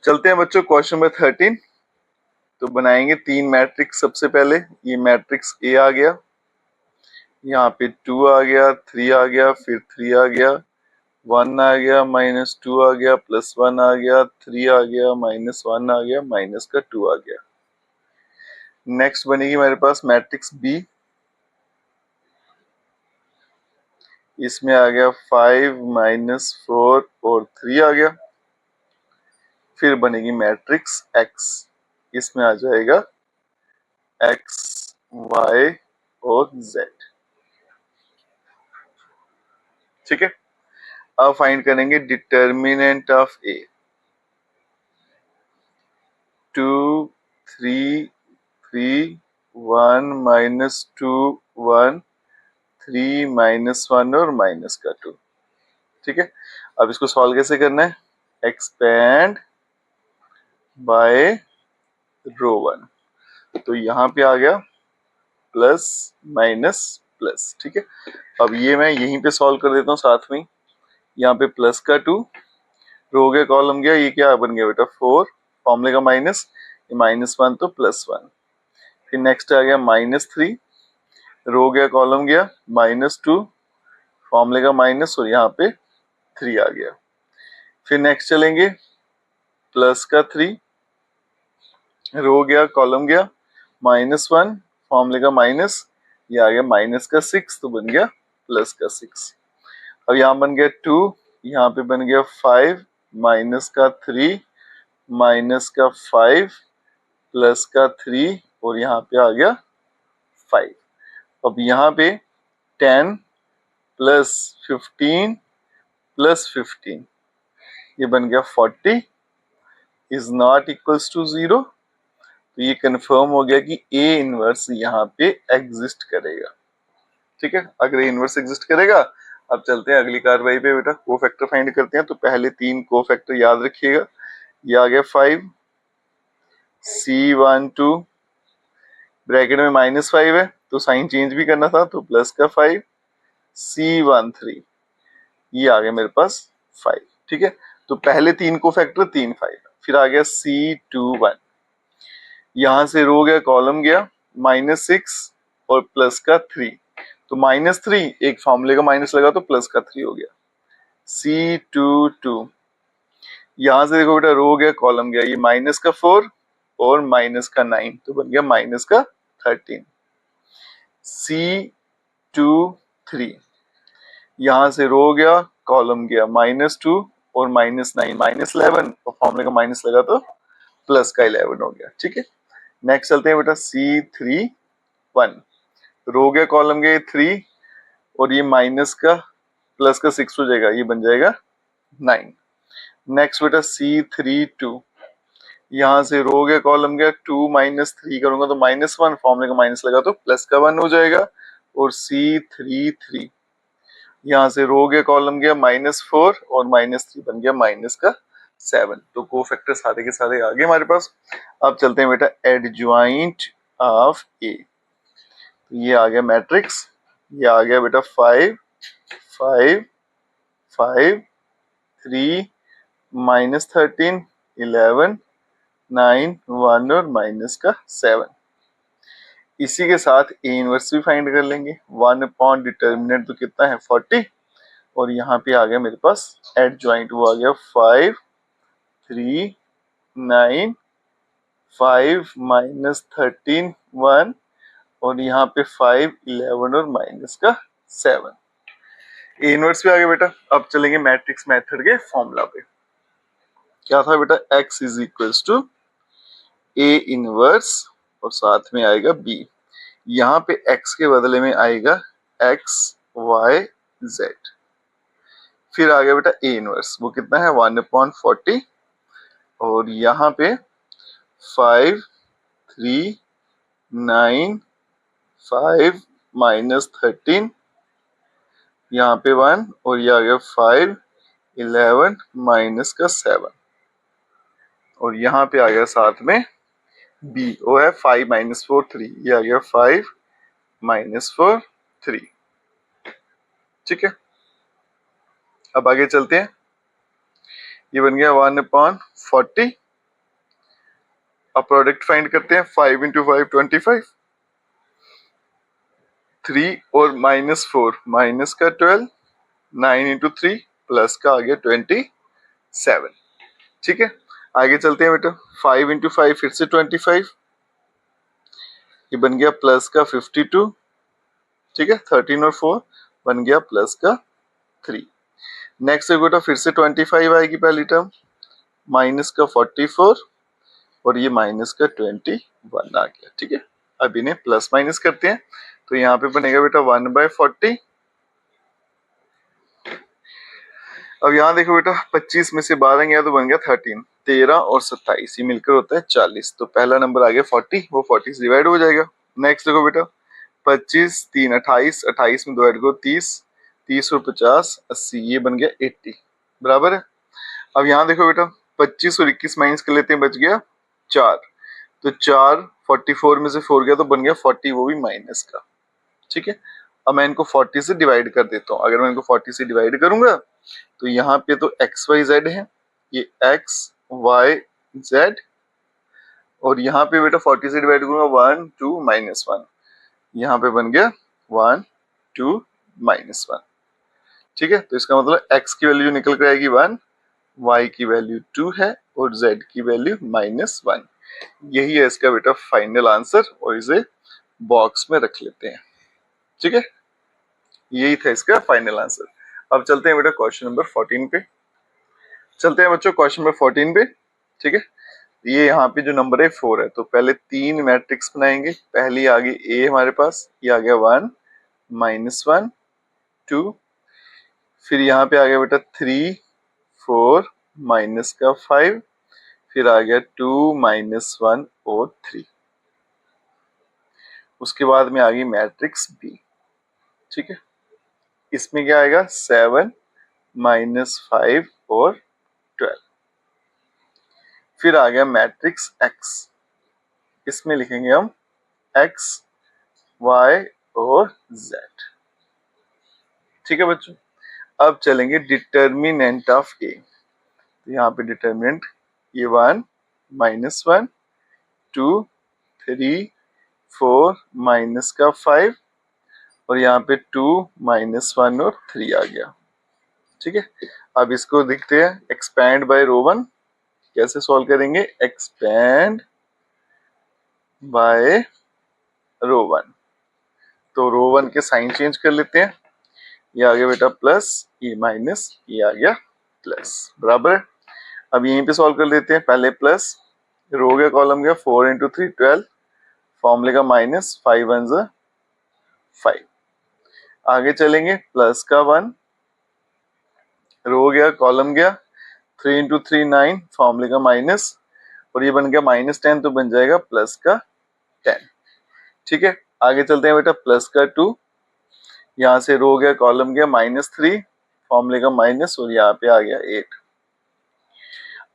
चलते हैं बच्चों क्वेश्चन नंबर 13। तो बनाएंगे 3 मैट्रिक्स। सबसे पहले ये मैट्रिक्स A आ गया, यहाँ पे 2 आ गया, 3 आ गया, फिर 3 आ गया, 1 आ गया, -2 आ गया, +1 आ गया, 3 आ गया, -1 आ गया, माइनस का 2 आ गया। नेक्स्ट बनेगी मेरे पास मैट्रिक्स B, इसमें आ गया 5 -4 और 3 आ गया। फिर बनेगी मैट्रिक्स X, इसमें आ जाएगा X Y और Z। ठीक है, अब फाइंड करेंगे डिटर्मिनेंट ऑफ A। 2 3 3 1 -2 1 3 -1 और माइनस का 2। ठीक है, अब इसको सॉल्व कैसे करना है, एक्सपेंड बाय रो 1। तो यहाँ पे आ गया प्लस माइनस प्लस। ठीक है, अब ये मैं यहीं पे सॉल्व कर देता हूँ साथ में, यहाँ पे प्लस का 2, रो गया कॉलम गया, ये क्या बन गया बेटा 4, फॉर्मूले का माइनस, ये -1 तो +1, फिर नेक्स्ट आ गया -3, रो गया कॉलम गया, -2, फॉर्मूले का माइनस और यहाँ पे 3 आ गया। फिर नेक्स्ट चलेंगे प्लस का 3, रो गया कॉलम गया, -1, फॉर्मूले का माइनस, ये आ गया माइनस का 6 तो बन गया प्लस का 6। अब यहाँ बन गया 2, यहाँ पे बन गया 5, माइनस का 3, माइनस का 5, प्लस का 3 और यहाँ पे आ गया 5। अब यहाँ पे 10 प्लस 15 प्लस 15, ये बन गया 40 इज नॉट इक्वल्स टू 0। तो ये कंफर्म हो गया कि ए इनवर्स यहाँ पे एग्जिस्ट करेगा। ठीक है, अगर ए इनवर्स एग्जिस्ट करेगा, अब चलते हैं अगली कार्रवाई पे बेटा, कोफैक्टर फाइंड करते हैं। तो पहले 3 कोफैक्टर याद रखिएगा, ये आ गया 5, C12, ब्रैकेट में -5 है तो साइन चेंज भी करना था तो प्लस का 5, C13, ये आ गया मेरे पास 5। ठीक है, तो पहले 3 कोफैक्टर 3 5, फिर आ गया C21, यहां से रो गया कॉलम गया, -6 और प्लस का 3, तो -3 एक फॉर्मूले का माइनस लगा तो प्लस का 3 हो गया। C22, यहां से देखो बेटा रो गया कॉलम गया, ये माइनस का 4 और माइनस का 9 तो बन गया माइनस का 13। C23, यहां से रो गया कॉलम गया, -2 और -9, -11 और फॉर्मूले का माइनस लगा तो प्लस का 11 हो गया। ठीक है, नेक्स्ट चलते हैं बेटा C31, रो गया कॉलम गया 3 और ये माइनस का प्लस का 6 हो जाएगा, ये बन जाएगा 9। नेक्स्ट बेटा C32, यहां से रो गया कॉलम गया 2 -3 करूंगा तो -1, फॉर्मूले का माइनस लगा तो प्लस का 1 हो जाएगा। और C33, यहां से रो गया कॉलम गया -4 और -3 बन गया माइनस का 7। तो कोफैक्टर सारे के सारे आ गए हमारे पास। अब चलते हैं बेटा एडजॉइंट ऑफ ए, ये आ गया मैट्रिक्स, ये आ गया बेटा 5 5 5 3 -13 11 9 1 और माइनस का 7। इसी के साथ ए इनवर्स भी फाइंड कर लेंगे। 1 अपॉन डिटर्मिनेंट तो कितना है 40 और यहाँ पे आ गया मेरे पास एडजॉइंट, वो आ गया 5 3 9 5 -13 1 और यहाँ पे 5 11 और माइनस का 7। ए इनवर्स भी आ गया बेटा। अब चलेंगे मैट्रिक्स मेथड के फॉर्मूला पे। क्या था बेटा, x is equals to A inverse और साथ में आएगा b। यहाँ पे x के बदले में आएगा x y z। फिर आ गया बेटा ए इनवर्स, वो कितना है 1/40 और यहाँ पे 5 3 9 5 -13, यहाँ पे 1 और ये आ गया 5 11 माइनस का 7 और यहाँ पे आ गया साथ में b, वो है 5 -4 3, ये आ गया 5 -4 3। ठीक है, अब आगे चलते हैं। ये बन गया 1/40। अब प्रोडक्ट फाइंड करते हैं, 5 × 5 25, 3 और -4 माइनस का 12, 9 × 3 प्लस का आ गया 27। ठीक है, आगे चलते हैं बेटा। 5 × 5 फिर से 25, ये बन गया प्लस का 52। ठीक है, 13 और 4 बन गया प्लस का 3। नेक्स्ट बेटा फिर से 25 आएगी पहली टर्म, माइनस का 44 और ये माइनस का 21 आ गया। ठीक है, अब इन्हें प्लस माइनस करते हैं तो यहाँ पे बनेगा बेटा 1/40। अब यहाँ देखो बेटा 25 में से 12 गया तो बन गया 13, 13 और 27 ये मिलकर होता है 40। तो पहला नंबर आ गया 40, वो 40 से डिवाइड हो जाएगा। नेक्स्ट देखो बेटा 25 3 28, 28 में डिवाइड करो 30, 30 और 50 80, ये बन गया 80 बराबर है। अब यहाँ देखो बेटा 25 और 21 माइनस कर लेते हैं, बच गया 4, तो 4 44 में से 4 गया तो बन गया 40, वो भी माइनस का। ठीक है, अब मैं इनको 40 से डिवाइड कर देता हूँ। अगर मैं इनको 40 से डिवाइड करूंगा तो यहाँ पे तो एक्स वाई जेड है, ये एक्स वाई जेड, और यहाँ पे बेटा 40 से डिवाइड करूंगा 1 2 -1, यहाँ पे बन गया 1 2 -1। ठीक है, तो इसका मतलब x की वैल्यू निकल कर आएगी 1, y की वैल्यू 2 है और z की वैल्यू -1। यही है इसका बेटा फाइनल आंसर, और इसे बॉक्स में रख लेते हैं। ठीक है, यही था इसका फाइनल आंसर। अब चलते हैं बेटा क्वेश्चन नंबर 14 पे। चलते हैं बच्चों क्वेश्चन नंबर 14 पे। ठीक है, ये यहाँ पे जो नंबर है 4 है, तो पहले 3 मैट्रिक्स बनाएंगे। पहली आ गई ए हमारे पास, ये आ गया 1 -1 2, फिर यहाँ पे आ गया बेटा 3 4 माइनस का 5, फिर आ गया 2 -1 और 3। उसके बाद में आ गई मैट्रिक्स बी। ठीक है, इसमें क्या आएगा 7 -5 और 12। फिर आ गया मैट्रिक्स एक्स, इसमें लिखेंगे हम एक्स वाई और जेड। ठीक है बच्चों, अब चलेंगे डिटर्मिनेंट ऑफ ए। तो यहाँ पे डिटर्मिनेंट ये 1 -1 2 3 4 माइनस का 5, और यहाँ पे 2 -1 और 3 आ गया। ठीक है, अब इसको देखते हैं एक्सपैंड बाय रो 1 कैसे सॉल्व करेंगे। एक्सपैंड बाय रो 1, तो रो 1 के साइन चेंज कर लेते हैं। ये आ गया बेटा प्लस, ये माइनस, ये आ गया प्लस, बराबर है। अब यहीं पे सॉल्व कर लेते हैं। पहले प्लस, रो गया कॉलम गया 4 × 3 12, फॉर्मूले का माइनस, 5 1 ज़ा 5। आगे चलेंगे प्लस का 1, रो गया कॉलम गया 3 × 3 9, फॉर्मूले का माइनस, और ये बन गया -10, तो बन जाएगा प्लस का 10। ठीक है, आगे चलते हैं बेटा प्लस का 2, यहाँ से रो गया कॉलम गया -3, फॉर्मूले का माइनस, और यहाँ पे आ गया 8।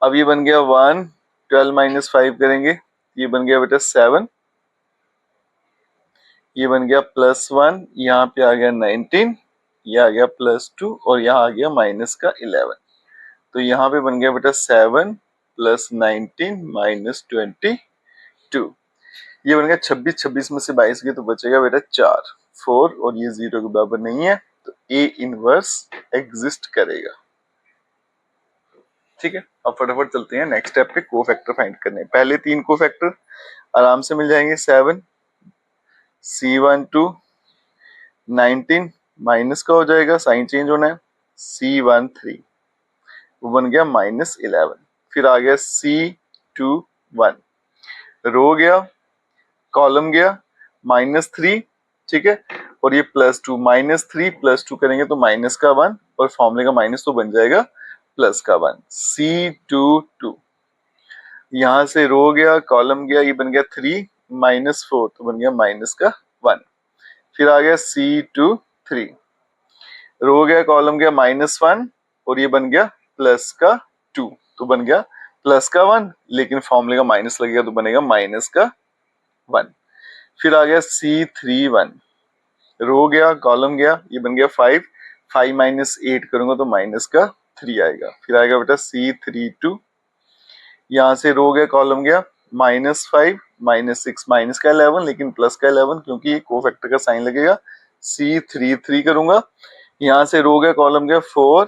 अब ये बन गया 1 12 - 5 करेंगे, ये बन गया बेटा 7, ये बन गया +1, यहाँ पे आ गया 19, ये आ गया +2, और यहाँ आ गया माइनस का 11। तो यहाँ पे बन गया बेटा 7 + 19 - 22। ये बन गया 26, 26 में से 22 गए तो बचेगा बेटा 4 4, और ये 0 के बराबर नहीं है, तो ए इनवर्स एग्जिस्ट करेगा। ठीक है, अब फटाफट चलते हैं नेक्स्ट स्टेप पे कोफैक्टर फाइंड करने। पहले 3 कोफैक्टर आराम से मिल जाएंगे। 7 C12 19 माइनस का हो जाएगा, साइन चेंज होना है, C13 वो बन गया -11। फिर आ गया C21, रो गया कॉलम गया -3। ठीक है, और ये +2, -3 +2 करेंगे तो माइनस का 1, और फॉर्मूले का माइनस तो बन जाएगा प्लस का 1। C22, यहाँ से रो गया कॉलम गया, ये बन गया 3 -4, तो बन गया माइनस का 1। फिर आ गया C23, रो गया कॉलम गया -1, और ये बन गया प्लस का 2, तो बन गया प्लस का 1, लेकिन फॉर्मूले का माइनस लगेगा तो बनेगा माइनस का 1। फिर आ गया C31, रो गया कॉलम गया, ये बन गया 5 5 - 8 करूंगा तो माइनस का 3 आएगा। फिर आएगा बेटा C32, यहाँ से रो गया कॉलम गया -5 -6 माइनस का 11, लेकिन प्लस का 11 क्योंकि ये कोफैक्टर का साइन लगेगा। C33 करूंगा, यहाँ से रो गया कॉलम गया 4,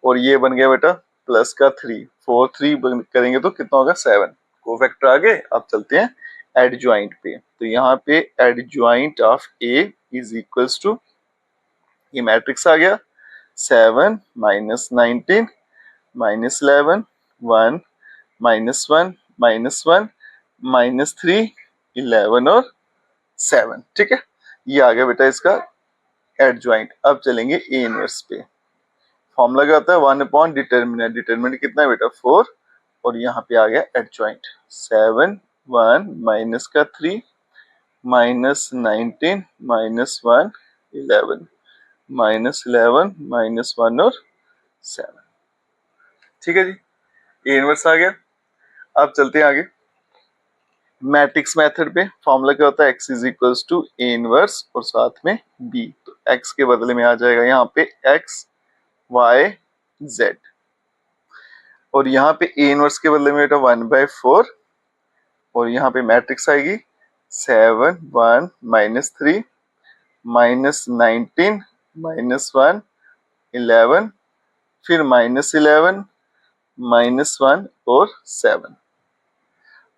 और ये बन गया बेटा प्लस का 3 4 3 करेंगे तो कितना होगा 7। कोफैक्टर आ गए। अब चलते हैं एडजॉइंट पे। तो यहाँ पे adjoint of A is equals to, ये मैट्रिक्स आ गया 7 -19 -11 1 -1 -1 -3 11 और 7। ठीक है, ये आ गया बेटा इसका एडजॉइंट। अब चलेंगे ए इनवर्स पे। फॉर्मूला क्या होता है 1 डिटर्मिनेंट, डिटर्मिनेंट कितना है बेटा 4, और यहाँ पे आ गया एडजॉइंट 7 1 माइनस का 3 -19 -1 11 -11 -1 और 7। ठीक है जी, ए इनवर्स आ गया। अब चलते हैं आगे मैट्रिक्स मेथड पे। फॉर्मूला क्या होता है x is equals to A inverse और साथ में b। तो x के बदले में आ जाएगा यहाँ पे x y z, और यहाँ पे a इनवर्स के बदले में बेटा 1/4, और यहाँ पे मैट्रिक्स आएगी 7 1 -3 -19 -1 11, फिर -11 -1 और 7,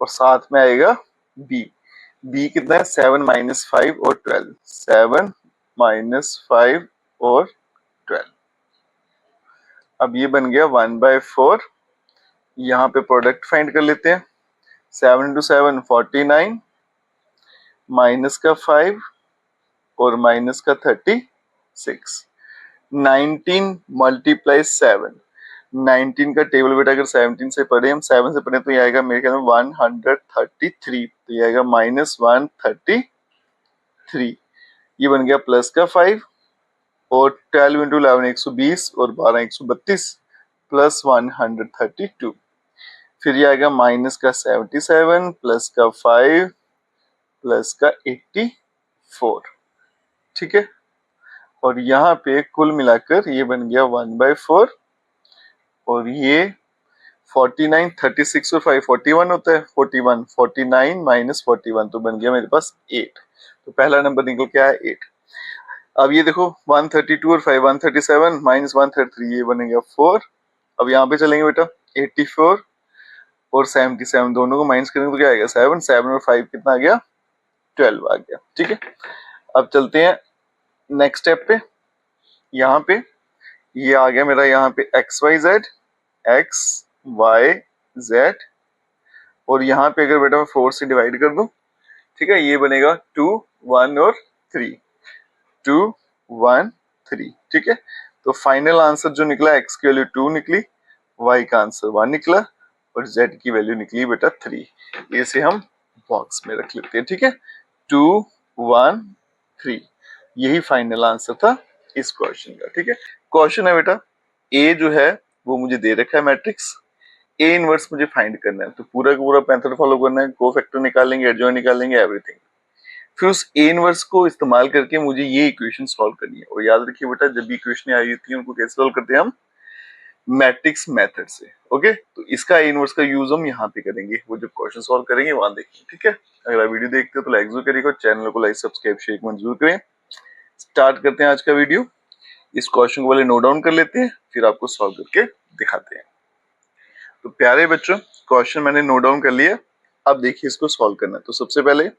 और साथ में आएगा b। b कितना है 7 -5 और 12, 7 -5 और 12। अब ये बन गया 1/4। यहाँ पे प्रोडक्ट फाइंड कर लेते हैं। 7 × 7 49, माइनस का 5 और माइनस का 36। 19 × 7, 19 का टेबल बेटा अगर 17 से पढ़े, हम 7 से पढ़े तो ये आएगा मेरे ख्याल में 133, तो ये आएगा -133। ये बन गया प्लस का 5, और 12 × 11 120 और 12 132 प्लस 132। फिर ये आएगा माइनस का 77 प्लस का 5 प्लस का 84, ठीक है। और यहाँ पे कुल मिलाकर ये बन गया 1/4, और ये 49 36 और 5 41 होता है, 41 49 - 41, तो बन गया मेरे पास 8। तो पहला नंबर निकल के आया 8। अब ये देखो 132 और 5 137 -133, ये बनेगा 4। अब यहाँ पे चलेंगे बेटा 84 और 77, दोनों को माइनस करेंगे तो क्या आएगा 7 7 और 5 कितना आ गया 12 आ गया, ठीक है। अब चलते हैं नेक्स्ट स्टेप पे। यहाँ पे ये आ गया मेरा यहाँ पे x y z, और यहाँ पे अगर बेटा मैं 4 से डिवाइड कर दूं, ठीक है, ये बनेगा 2 1 और 3, 2 1 3, ठीक है। तो फाइनल आंसर जो निकला x की वैल्यू 2 निकली, y का आंसर 1 निकला, और z की वैल्यू निकली बेटा 3। इसे हम बॉक्स में रख लेते हैं, ठीक है। 2 1 3, यही फाइनल आंसर था इस क्वेश्चन का, ठीक है। क्वेश्चन है बेटा a जो है वो मुझे दे रखा है मैट्रिक्स, a इनवर्स मुझे फाइंड करना है, तो पूरा का पूरा मेथड फॉलो करना है, कोफैक्टर निकालेंगे, एडजॉइंट निकालेंगे, एवरीथिंग। फिर उस a इनवर्स को इस्तेमाल करके मुझे ये इक्वेशन सॉल्व करनी है। और याद रखिए बेटा जब भी इक्वेशन आई होती है उनको कैसे सॉल्व करते हैं हम, मैट्रिक्स मेथड से, ओके। तो इसका a इनवर्स का यूज हम यहाँ पे करेंगे, वो जब क्वेश्चन सॉल्व करेंगे वहां देखेंगे, ठीक है। अगर आप वीडियो देखते हो तो लाइक जरूर करिएगा, चैनल को लाइक सब्सक्राइब शेयर कमेंट जरूर करें। स्टार्ट करते हैं आज का वीडियो। इस क्वेश्चन को पहले नोट डाउन कर लेते हैं, फिर आपको सॉल्व करके दिखाते हैं। तो प्यारे बच्चों क्वेश्चन मैंने नोट डाउन कर लिया, अब देखिए इसको सॉल्व करना है। तो सबसे पहले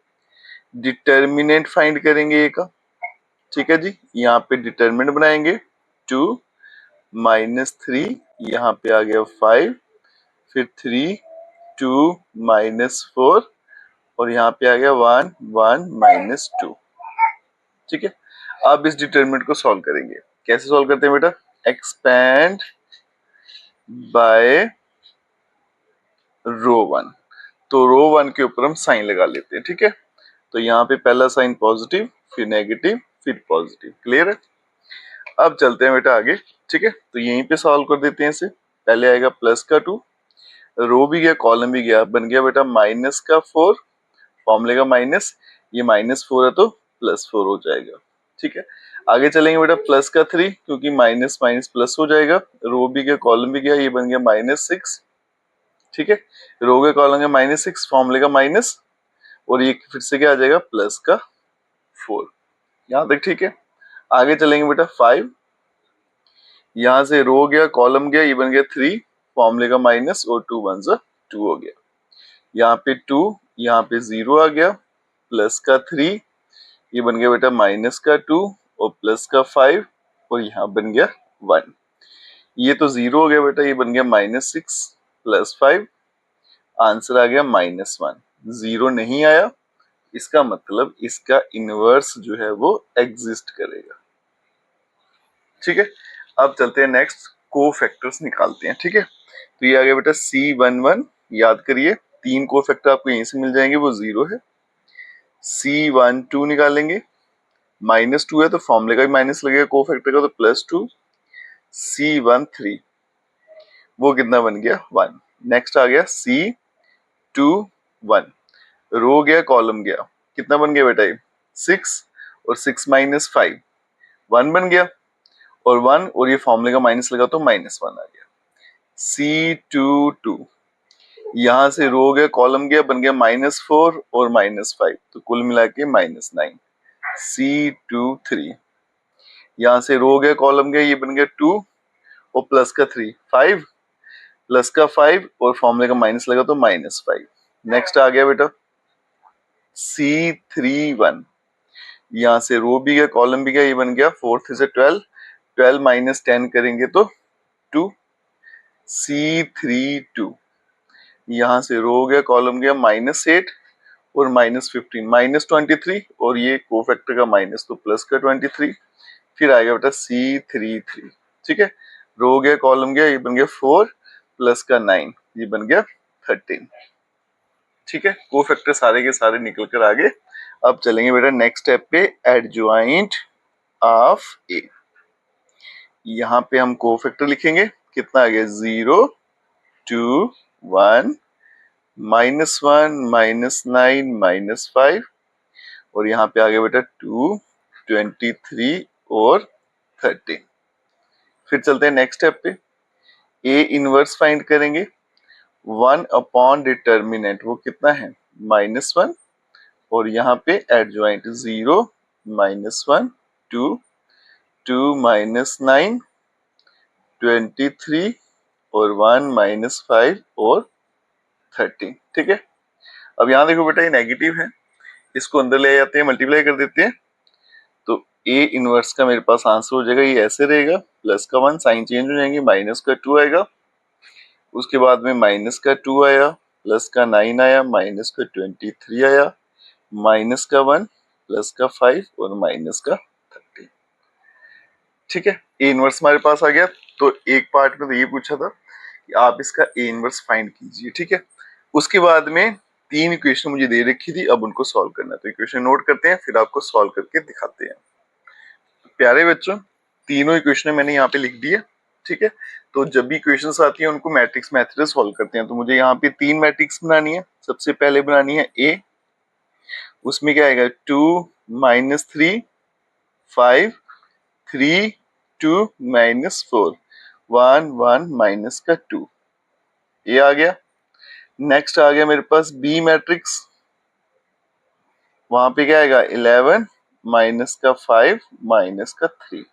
डिटर्मिनेंट फाइंड करेंगे ए का, ठीक है जी। यहाँ पे डिटर्मिनेंट बनाएंगे 2 -3, यहाँ पे आ गया 5, फिर 3 2 -4, और यहाँ पे आ गया 1 1 -2, ठीक है। अब इस डिटर्मिनेंट को सॉल्व करेंगे। कैसे सॉल्व करते हैं बेटा, एक्सपेंड बाय रो 1। तो रो 1 के ऊपर हम साइन लगा लेते हैं, ठीक है। तो यहाँ पे पहला साइन पॉजिटिव, फिर नेगेटिव, फिर पॉजिटिव, क्लियर है। अब चलते हैं बेटा आगे, ठीक है। तो यहीं पे सॉल्व कर देते हैं इसे। पहले आएगा प्लस का 2, रो भी गया कॉलम भी गया, बन गया बेटा माइनस का 4, फॉर्मूले का माइनस, ये -4 है तो +4 हो जाएगा, ठीक है। आगे चलेंगे बेटा प्लस का 3, क्योंकि माइनस माइनस प्लस हो जाएगा, रो भी गया कॉलम भी गया, ये बन गया -6, ठीक है। रो के कॉलम का -6, फॉर्मूले का माइनस, और ये फिर से क्या आ जाएगा प्लस का 4, यहाँ तक ठीक है। आगे चलेंगे बेटा 5, यहाँ से रो गया कॉलम गया, ये बन गया 3, फॉर्मूले का माइनस, और 2 1 2 हो गया। यहाँ पे 2, यहाँ पे 0 आ गया, प्लस का 3, ये बन गया बेटा माइनस का 2, और प्लस का 5, और यहाँ बन गया 1। ये तो 0 हो गया बेटा, ये बन गया -6 प्लस 5, आंसर आ गया -1। 0 नहीं आया, इसका मतलब इसका इनवर्स जो है वो एग्जिस्ट करेगा, ठीक है। अब चलते हैं नेक्स्ट, कोफैक्टर्स निकालते हैं, ठीक है। तो ये आ गया बेटा C11, याद करिए 3 कोफैक्टर आपको यहीं से मिल जाएंगे, वो 0 है। C12 निकालेंगे, -2 है तो फॉर्मूले का भी माइनस लगेगा कोफैक्टर का, तो +2। C13 वो कितना बन गया 1। नेक्स्ट आ गया C21, रो गया कॉलम गया, कितना बन गया बेटा ये 6, और 6 - 5 1 बन गया और 1 और ये फॉर्मूले का माइनस लगा तो -1 आ गया। C22 यहां से रो गया कॉलम गया बन गया -4 और -5 तो कुल मिला के -9। C23 यहां से रो गया कॉलम गया ये बन गया 2 और प्लस का 3 5 प्लस का 5 और फॉर्मूले का माइनस लगा तो -5। नेक्स्ट आ गया बेटा C31 यहां से रो भी गया कॉलम भी गया ये बन गया 4 से 12 12 माइनस 10 करेंगे तो 2। C32 यहां से रो गया कॉलम गया -8 और -15 -23 और ये कोफैक्टर का माइनस तो प्लस का 23। फिर आएगा बेटा C33 ठीक है रो गया कॉलम गया ये बन गया 4 प्लस का 9 ये बन गया 13 ठीक है कोफैक्टर सारे के सारे निकल कर आ गए। अब चलेंगे बेटा नेक्स्ट स्टेप पे एडजॉइंट ऑफ ए। यहाँ पे हम कोफैक्टर लिखेंगे कितना आ गया 0 2 1 -1 -9 -5 और यहाँ पे आ गया बेटा 2 23 और 13। फिर चलते हैं नेक्स्ट स्टेप पे ए इनवर्स फाइंड करेंगे 1 अपॉन डिटर्मिनेंट वो कितना है -1 और यहाँ पे एडजॉइंट 0 -1 2 2 -9 23 और 1 -5 और 13 ठीक है। अब यहाँ देखो बेटा ये नेगेटिव है इसको अंदर ले जाते हैं मल्टीप्लाई कर देते हैं तो ए इनवर्स का मेरे पास आंसर हो जाएगा ये ऐसे रहेगा प्लस का 1 साइन चेंज हो जाएंगे माइनस का 2 आएगा उसके बाद में माइनस का 2 आया प्लस का 9 आया माइनस का 23 आया माइनस का 1 प्लस का 5 और माइनस का 30 ठीक है। ए इनवर्स हमारे पास आ गया तो एक पार्ट में तो ये पूछा था कि आप इसका ए इनवर्स फाइंड कीजिए ठीक है। उसके बाद में 3 इक्वेशन मुझे दे रखी थी अब उनको सॉल्व करना है तो इक्वेशन नोट करते हैं फिर आपको सॉल्व करके दिखाते हैं। प्यारे बच्चों तीनों इक्वेशन मैंने यहाँ पे लिख दी है ठीक है। तो जब भी इक्वेशंस आती है उनको मैट्रिक्स मेथड से सॉल्व करते हैं तो मुझे यहाँ पे 3 मैट्रिक्स बनानी है। सबसे पहले बनानी है ए उसमें क्या आएगा 2 -3 5 3 2 -4 1 1 माइनस का 2 ये आ गया। नेक्स्ट आ गया मेरे पास बी मैट्रिक्स वहां पे क्या आएगा 11 माइनस का 5 माइनस का 3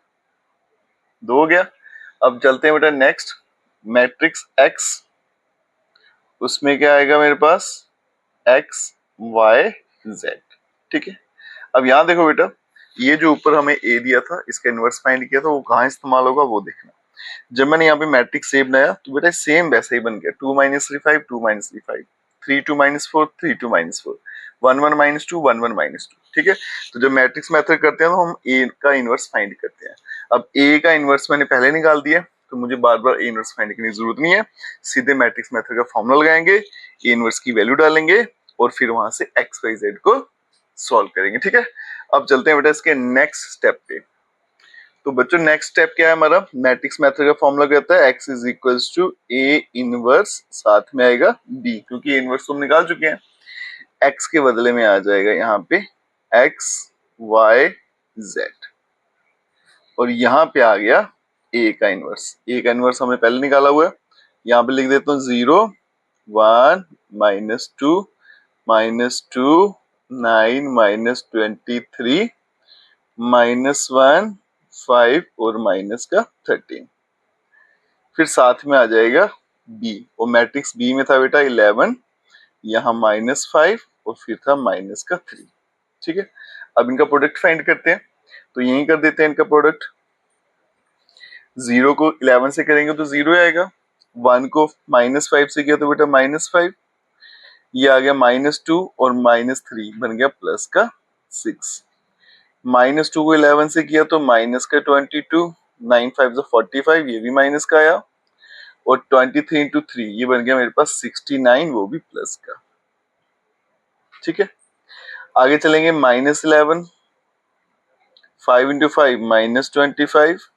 दो हो गया। अब चलते हैं बेटा नेक्स्ट मैट्रिक्स एक्स उसमें क्या आएगा मेरे पास एक्स वाई जेड ठीक है। अब यहाँ देखो बेटा ये जो ऊपर हमें ए दिया था इसका इनवर्स फाइंड किया था वो कहाँ इस्तेमाल होगा वो देखना। जब मैंने यहाँ पे मैट्रिक्स ए बनाया तो बेटा सेम वैसा ही बन गया 2 -3 5 2 -3 5 3 2 -4 3 2 -4 1 1 -2 1 1 -2 ठीक है। तो जब मैट्रिक्स मेथड करते हैं तो हम ए का इनवर्स फाइंड करते हैं। अब ए का इनवर्स मैंने पहले निकाल दिया तो मुझे बार बार ए इनवर्स फाइंड करने की जरूरत नहीं है सीधे मैट्रिक्स मेथड का फॉर्मूला लगाएंगे ए इनवर्स की वैल्यू डालेंगे और फिर वहां से एक्स वाई जेड को सॉल्व करेंगे ठीक है। अब चलते हैं बेटा इसके नेक्स्ट स्टेप पे। तो बच्चों नेक्स्ट स्टेप क्या है हमारा मैट्रिक्स मेथड का फॉर्मूला कहता है x is equals to A inverse साथ में आएगा b क्योंकि ए इनवर्स तो हम निकाल चुके हैं x के बदले में आ जाएगा यहाँ पे x y z और यहाँ पे आ गया a का इनवर्स हमने पहले निकाला हुआ है यहाँ पे लिख देता हूँ 0 1 -2 -2 9 -23 -1 5 और माइनस का 13 फिर साथ में आ जाएगा b और मैट्रिक्स b में था बेटा 11 यहाँ -5 और फिर था माइनस का 3 ठीक है। अब इनका प्रोडक्ट फाइंड करते हैं तो यही कर देते हैं इनका प्रोडक्ट 0 को 11 से करेंगे तो 0 आएगा 1 को -5 से किया तो बेटा -5 ये आ गया -2 और -3 बन गया प्लस का 6 -2 को 11 से किया तो माइनस का 22 9 5 45 ये भी माइनस का आया और 23 इंटू 3 ये बन गया मेरे पास 69 वो भी प्लस का ठीक है। आगे चलेंगे -11 5 इंटू 5 -25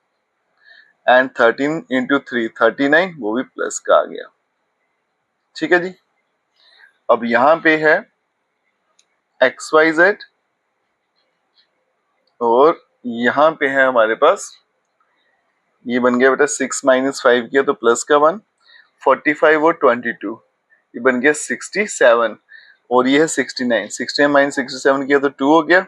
एंड 13 इंटू 3 39 वो भी प्लस का आ गया ठीक है जी। अब यहां पे है XYZ और यहाँ पे है हमारे पास, ये बन गया बेटा 6 माइनस 5 किया तो प्लस का 1, 45 और 22, ये बन गया 67 और ये है 69, 69 माइनस 67 किया तो 2 हो गया।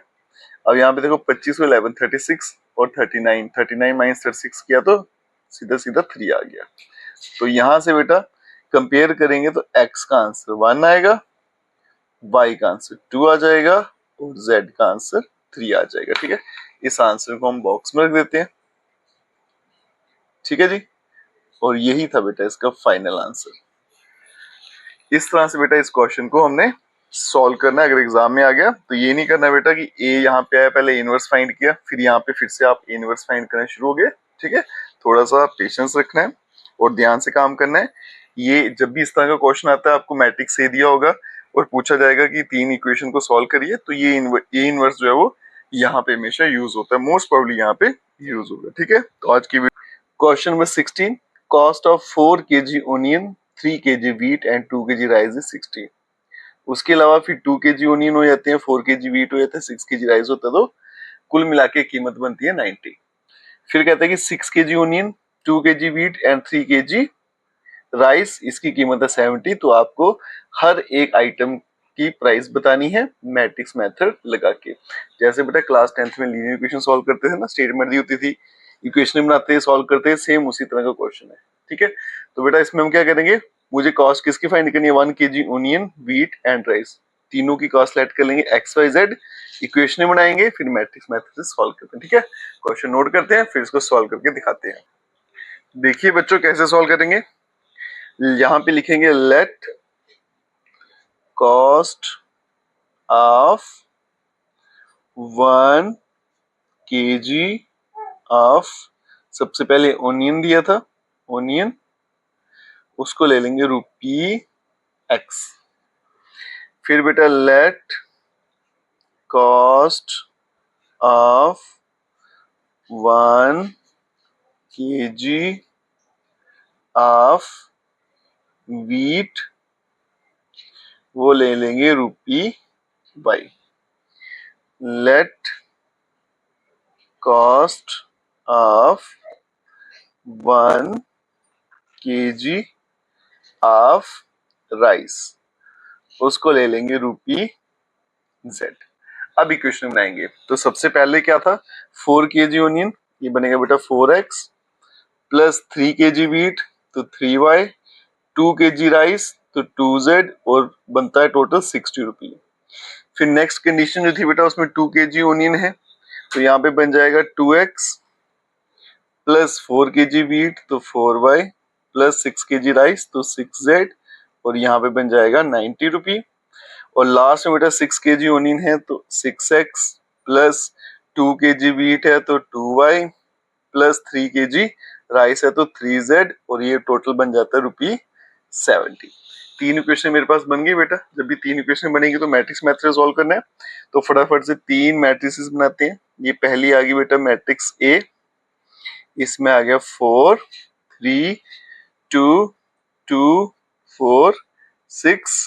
अब यहाँ पे देखो 25 और 11 36 और 39, 39 माइनस 36 किया तो सीधा सीधा 3 आ गया। तो यहाँ से बेटा कंपेयर करेंगे तो x का आंसर 1 आएगा, y का आंसर 2 आ जाएगा और z का आंसर 3 आ जाएगा। ठीक है, इस आंसर को हम बॉक्स में रख देते हैं। ठीक है जी, और यही था बेटा इसका फाइनल आंसर। इस तरह से बेटा इस क्वेश्चन को हमने सॉल्व करना है। अगर एग्जाम में आ गया तो ये नहीं करना बेटा कि ए यहाँ पे आया पहले इनवर्स फाइंड किया फिर यहाँ पे फिर से आप इनवर्स फाइंड करना शुरू हो गए। ठीक है, थोड़ा सा पेशेंस रखना है और ध्यान से काम करना है। ये जब भी इस तरह का क्वेश्चन आता है आपको मैट्रिक्स से दिया होगा और पूछा जाएगा कि 3 इक्वेशन को सॉल्व करिए, तो ये इनवर्स जो है वो यहाँ पे हमेशा यूज होता है, मोस्ट प्रोबेबली यहाँ पे यूज होगा। ठीक है, तो आज की question number 16, cost of 4 kg onion, 3 kg wheat and 2 kg rice is 60। उसके अलावा फिर 2 kg ओनियन हो जाते हैं, 4 kg व्हीट हो जाता है, 6 kg राइस होता है, तो कुल मिला के कीमत बनती है 90। फिर कहता है कि 6 kg onion, 2 kg wheat and 3 kg rice, इसकी कीमत है 70। तो आपको हर एक आइटम की प्राइस बतानी है मैट्रिक्स मेथड लगा के। जैसे बेटा क्लास 10th में लीनियर इक्वेशन सॉल्व करते थे ना, स्टेटमेंट दी होती थी, इक्वेशन बनाते सॉल्व करते हैं, सेम उसी तरह का क्वेश्चन है। ठीक है, तो बेटा इसमें हम क्या करेंगे, मुझे कॉस्ट किसकी फाइंड करनी है, 1 kg onion, wheat and rice, तीनों की कॉस्ट लेट कर लेंगे, एक्स वाई जेड, इक्वेशन बनाएंगे, फिर मैट्रिक्स मेथड से सॉल्व करते हैं। ठीक है, क्वेश्चन नोट करते हैं फिर इसको सॉल्व करके दिखाते हैं। देखिए बच्चों कैसे सॉल्व करेंगे, यहाँ पे लिखेंगे late cost of 1 kg of, सबसे पहले ओनियन दिया था, ओनियन उसको ले लेंगे रुपी एक्स। फिर बेटा let cost of 1 kg of wheat, वो ले लेंगे rupee Y. Let cost of 1 kg of rice, उसको ले लेंगे रुपी जेड। अब इक्वेशन बनाएंगे, तो सबसे पहले क्या था, 4 kg ओनियन, ये बनेगा बेटा 4x प्लस 3 kg व्हीट तो 3y, 2 kg राइस तो 2z और बनता है टोटल 60 रुपी। फिर नेक्स्ट कंडीशन जो थी बेटा उसमें 2 kg ओनियन है, तो यहाँ पे बन जाएगा 2x प्लस 4 kg व्हीट तो 4y प्लस 6 kg राइस तो 6z और यहाँ पे बन जाएगा 90 रुपी। और लास्ट में बेटा 6 kg ओनियन है तो 6x प्लस 2 kg व्हीट है तो 2y प्लस 3 kg राइस है तो 3z और ये टोटल बन जाता है रुपी 70। 3 इक्वेशन मेरे पास बन गई बेटा। जब भी 3 इक्वेशन बनेगी तो मैट्रिक्स मेथड से सॉल्व करना है, तो फटाफट से 3 मैट्रिसेस बनाते हैं। ये पहली आ गई बेटा मैट्रिक्स ए, इसमें आ गया 4 3 2 2 4 6,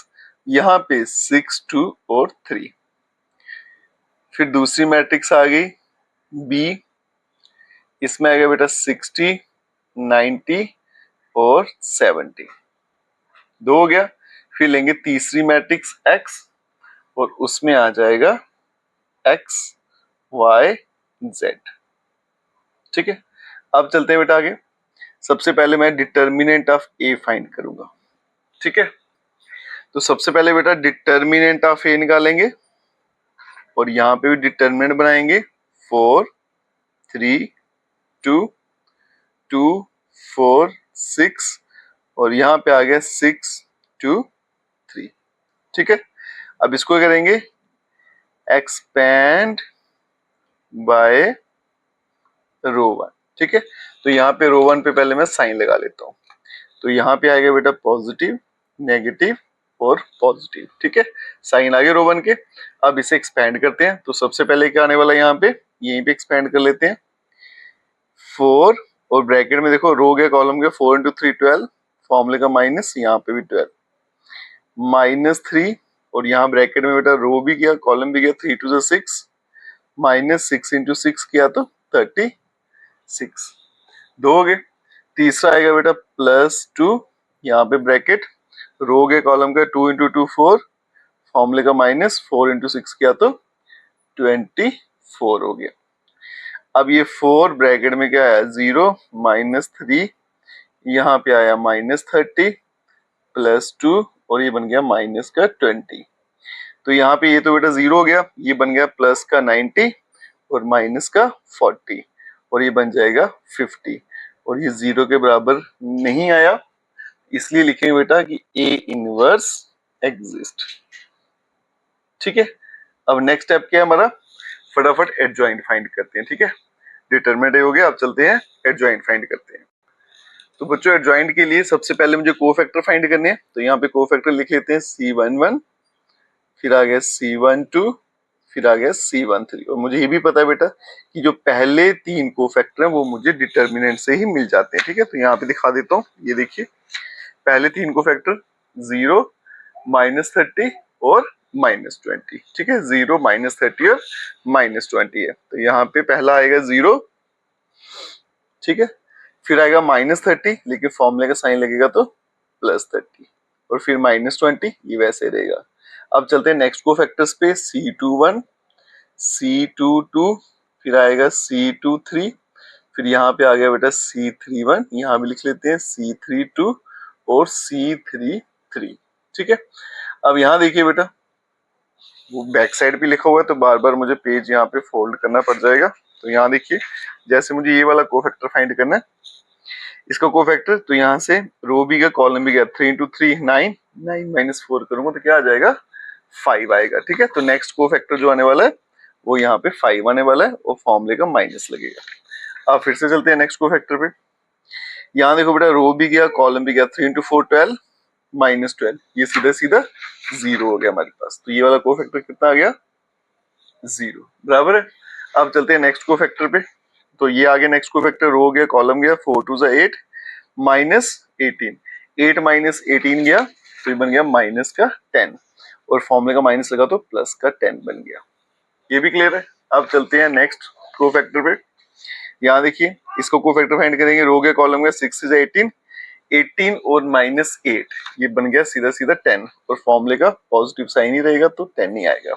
यहाँ पे 6 2 और 3। फिर दूसरी मैट्रिक्स आ गई बी, इसमें आ गया बेटा 60 90 और 70, 2 हो गया। फिर लेंगे तीसरी मैट्रिक्स एक्स और उसमें आ जाएगा एक्स वाई जेड। ठीक है, अब चलते हैं बेटा आगे। सबसे पहले मैं डिटर्मिनेंट ऑफ ए फाइंड करूंगा। ठीक है, तो सबसे पहले बेटा डिटर्मिनेंट ऑफ ए निकालेंगे और यहाँ पे भी डिटर्मिनेंट बनाएंगे 4 3 2 2 4 6 और यहाँ पे आ गया 6 2 3। ठीक है, अब इसको करेंगे एक्सपेंड बाय रो 1। ठीक है, तो यहाँ पे रो 1 पे पहले मैं साइन लगा लेता हूँ, तो यहाँ पे आएगा बेटा पॉजिटिव नेगेटिव और पॉजिटिव। ठीक है, साइन आ गया रो 1 के। अब इसे एक्सपेंड करते हैं, तो सबसे पहले क्या आने वाला है, यहाँ पे यहीं पे एक्सपेंड कर लेते हैं 4 और ब्रैकेट में देखो रो गया कॉलम गया 4 इंटू 3 12, फॉर्मूले का माइनस, यहाँ पे भी 12 माइनस 3 और यहाँ ब्रैकेट में बेटा रो भी गया कॉलम भी गया 3 टू 6 -6 इंटू 6 किया तो 36, 2 हो गए। तीसरा आएगा बेटा +2, यहाँ पे ब्रैकेट, रो के कॉलम का 2 इंटू 2 4, फॉर्मूले का -4 इंटू 6 किया तो 24 हो गया। अब ये 4 ब्रैकेट में क्या आया 0, -3, यहाँ पे आया -30 +2 और ये बन गया -20। तो यहाँ पे ये तो बेटा 0 हो गया, ये बन गया प्लस का 90 और माइनस का 40 और ये बन जाएगा 50 और ये 0 के बराबर नहीं आया, इसलिए लिखेंगे बेटा कि A इनवर्स एग्जिस्ट। ठीक है, अब नेक्स्ट स्टेप क्या है हमारा, फटाफट एडजॉइंट फाइंड करते हैं। ठीक है, डिटरमिनेंट हो गया, अब चलते हैं एडजॉइंट फाइंड करते हैं। तो बच्चों एडजॉइंट के लिए सबसे पहले मुझे कोफैक्टर फाइंड करने हैं, तो यहाँ पे कोफैक्टर लिख लेते हैं C11, फिर आ गया C12, फिर आ गया C13। और मुझे ये भी पता है बेटा कि जो पहले 3 कोफैक्टर हैं वो मुझे डिटरमिनेंट से ही मिल जाते हैं। ठीक है, तो यहाँ पे दिखा देता हूँ, ये देखिए पहले 3 कोफैक्टर 0, -30 और -20। ठीक है, 0, -30 और -20 है, तो यहाँ पे पहला आएगा 0। ठीक है, फिर आएगा -30, लेकिन फॉर्मूले का साइन लगेगा तो +30 और फिर -20, ये वैसे रहेगा। अब चलते हैं नेक्स्ट कोफैक्टर्स पे, C21, C22, फिर आएगा C23, फिर यहाँ पे आ गया बेटा C31, यहाँ भी लिख लेते हैं C32 और C33। ठीक है, अब यहाँ देखिए बेटा वो बैक साइड भी लिखा हुआ है तो बार बार मुझे पेज यहाँ पे फोल्ड करना पड़ जाएगा। तो यहाँ देखिए जैसे मुझे ये वाला कोफैक्टर फाइंड करना है, इसका कोफैक्टर, तो यहाँ से रो भी गया कॉलम भी गया, 3 इंटू 3 9, 9 - 4 करूंगा तो क्या आ जाएगा 5 आएगा। ठीक है, तो नेक्स्ट कोफैक्टर जो आने वाला है वो यहाँ पे 5 आने वाला है और फॉर्मूले का माइनस लगेगा। अब फिर से चलते हैं नेक्स्ट कोफैक्टर पे, यहाँ देखो बेटा रो भी गया कॉलम भी गया, 3 इंटू 4 12, -12, ये सीधा सीधा 0 हो गया हमारे पास, तो ये वाला कोफैक्टर कितना आ गया 0, बराबर है। अब चलते हैं नेक्स्ट कोफैक्टर पे, तो ये आगे नेक्स्ट कोफैक्टर रो गया कॉलम गया, 4 2 8 -18, 8 -18 गया तो ये बन गया माइनस का 10 और फॉर्मूले का माइनस लगा तो प्लस का 10 बन गया। ये भी क्लियर है। अब चलते हैं नेक्स्ट कोफैक्टर पे, यहाँ देखिए इसको कोफैक्टर फाइंड करेंगे, रो गया कॉलम गया 6 से 18, 18 और -8, ये बन गया सीधा सीधा 10 और फॉर्मूले का पॉजिटिव साइन ही रहेगा तो 10 ही आएगा।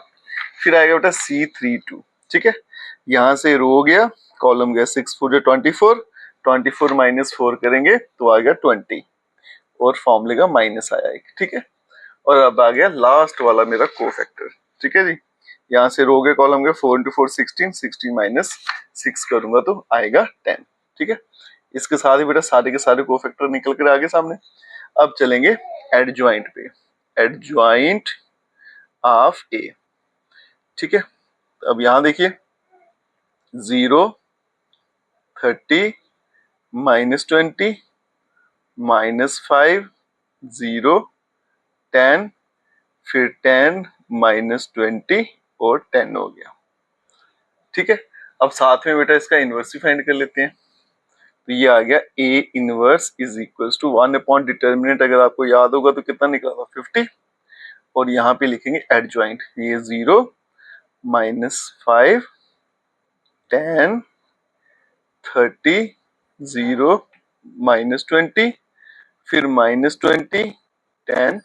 फिर आएगा बेटा C32। ठीक है, यहाँ से रो गया कॉलम गया 6 4 24, 24 - 4 करेंगे तो आ गया 20 और फॉर्मूले का माइनस आया एक। ठीक है, और अब आ गया लास्ट वाला मेरा कोफैक्टर। ठीक है जी, यहाँ से रो गए कॉलम गए 4 इंटू 4 16, 16 - 6 करूंगा तो आएगा 10। ठीक है, इसके साथ ही बेटा सारे के सारे कोफैक्टर निकल कर आगे सामने। अब चलेंगे एडजॉइंट पे, एडजॉइंट ऑफ ए। ठीक है, अब यहाँ देखिए 0, 30, -20, -5, 0, 10, फिर 10 -20 और 10 हो गया। ठीक है, अब साथ में बेटा इसका इनवर्स भी फाइंड कर लेते हैं, तो ये आ गया A inverse is equals to 1 upon determinant, अगर आपको याद होगा तो कितना निकला था 50, और यहाँ पे लिखेंगे एडजॉइंट, ये 0 -5 10 30 0 -20 फिर -20 10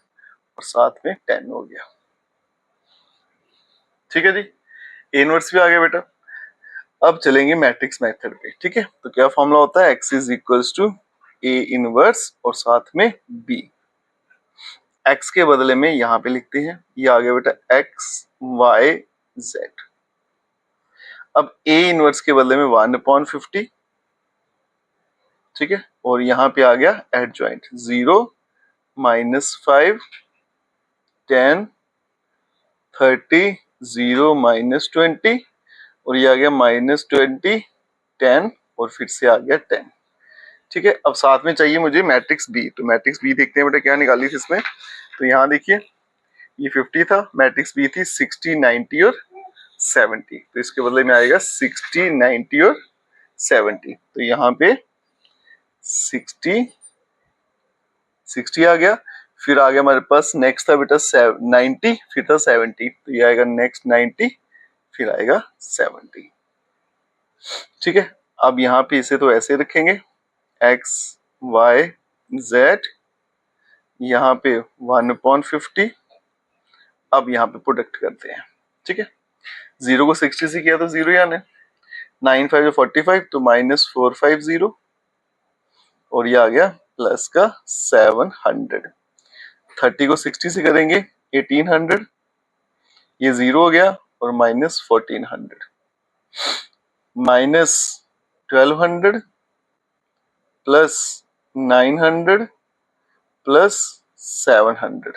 और साथ में 10 हो गया। ठीक है जी, इनवर्स भी आ गया बेटा। अब चलेंगे मैट्रिक्स मेथड पे। ठीक है, तो क्या फॉर्मूला होता है, x is equals to A inverse और साथ में बी। एक्स के बदले में यहाँ पे लिखते हैं, ये आ गया बेटा एक्स वाई जेड। अब ए इनवर्स के बदले में 1/50। ठीक है, और यहाँ पे आ गया एडजॉइंट 0 -5 10 30 0 -20 और ये आ गया -20 10 और फिर से आ गया 10। ठीक है, अब साथ में चाहिए मुझे मैट्रिक्स बी, तो मैट्रिक्स बी देखते हैं बेटा क्या निकाली थी इसमें। तो यहाँ देखिए ये 50 था, मैट्रिक्स बी थी 60 90 और 70, तो इसके बदले में आएगा 60 90 और 70। तो यहाँ पे 60 आ गया, फिर आ गया हमारे पास नेक्स्ट था बेटा 90, फिर था 70, तो ये आएगा नेक्स्ट 90, फिर आएगा 70। ठीक है, अब यहाँ पे इसे तो ऐसे रखेंगे x y z, यहाँ पे 1/50। अब यहाँ पे प्रोडक्ट करते हैं। ठीक है, 0 को 60 से किया तो 0 ही आने, 9 5 45 तो -450, और ये आ गया प्लस का 700। 30 को 60 से करेंगे 1800, ये 0 हो गया, और -1400, -1200 प्लस 900 प्लस 700।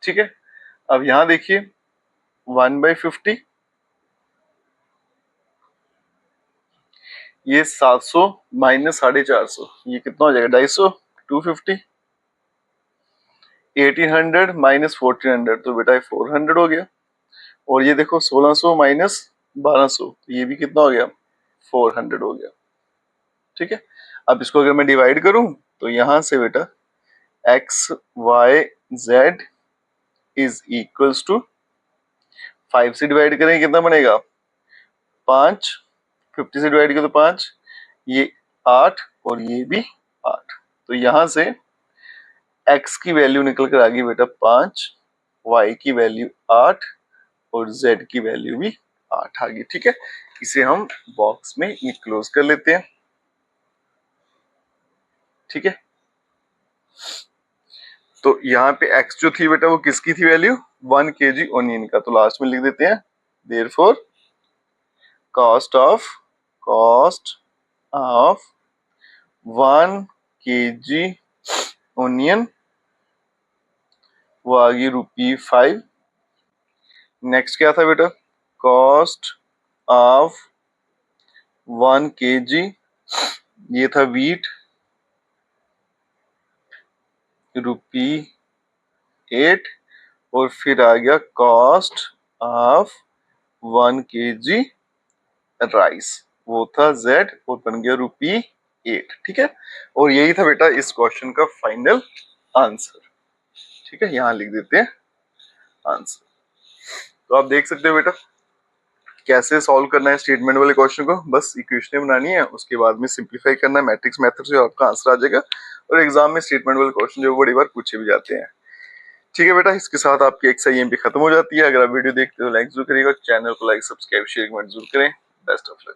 ठीक है, अब यहां देखिए 1/50, ये 700 माइनस 450, ये कितना हो जाएगा 250, 250। 1800 माइनस 1400 तो बेटा 400 हो गया, और ये देखो 1600 माइनस 1200 तो ये भी कितना हो गया 400 हो गया। ठीक है, अब इसको अगर मैं डिवाइड करूं तो यहां से बेटा x y z is equals to 5 से डिवाइड करेंगे कितना बनेगा 5, 50 से डिवाइड करें तो 5, ये 8 और ये भी 8। तो यहां से x की वैल्यू निकल कर आ गई बेटा 5, y की वैल्यू 8 और z की वैल्यू भी 8 आ गई। ठीक है, इसे हम बॉक्स में क्लोज कर लेते हैं। ठीक है, तो यहाँ पे x जो थी बेटा वो किसकी थी वैल्यू 1 kg ओनियन का, तो लास्ट में लिख देते हैं therefore cost of 1 kg onion वो आ गई ₹5। नेक्स्ट क्या था बेटा कॉस्ट ऑफ 1 kg, ये था वीट ₹8, और फिर आ गया कॉस्ट ऑफ 1 kg राइस, वो था Z और बन गया ₹8। ठीक है, और यही था बेटा इस क्वेश्चन का फाइनल आंसर। ठीक है, यहां लिख देते हैं आंसर। तो आप देख सकते हो बेटा कैसे सॉल्व करना है स्टेटमेंट वाले क्वेश्चन को, बस इक्वेशन बनानी है, उसके बाद में सिंप्लीफाई करना है मैट्रिक्स मेथड से, आपका आंसर आ जाएगा। और एग्जाम में स्टेटमेंट वाले क्वेश्चन जो बड़ी बार पूछे भी जाते हैं। ठीक है बेटा, इसके साथ आपकी एक्सआईएमपी खत्म हो जाती है। अगर आप वीडियो देखते हो लाइक जरूर करिएगा, चैनल को लाइक सब्सक्राइब शेयर कमेंट जरूर करें। Best of luck.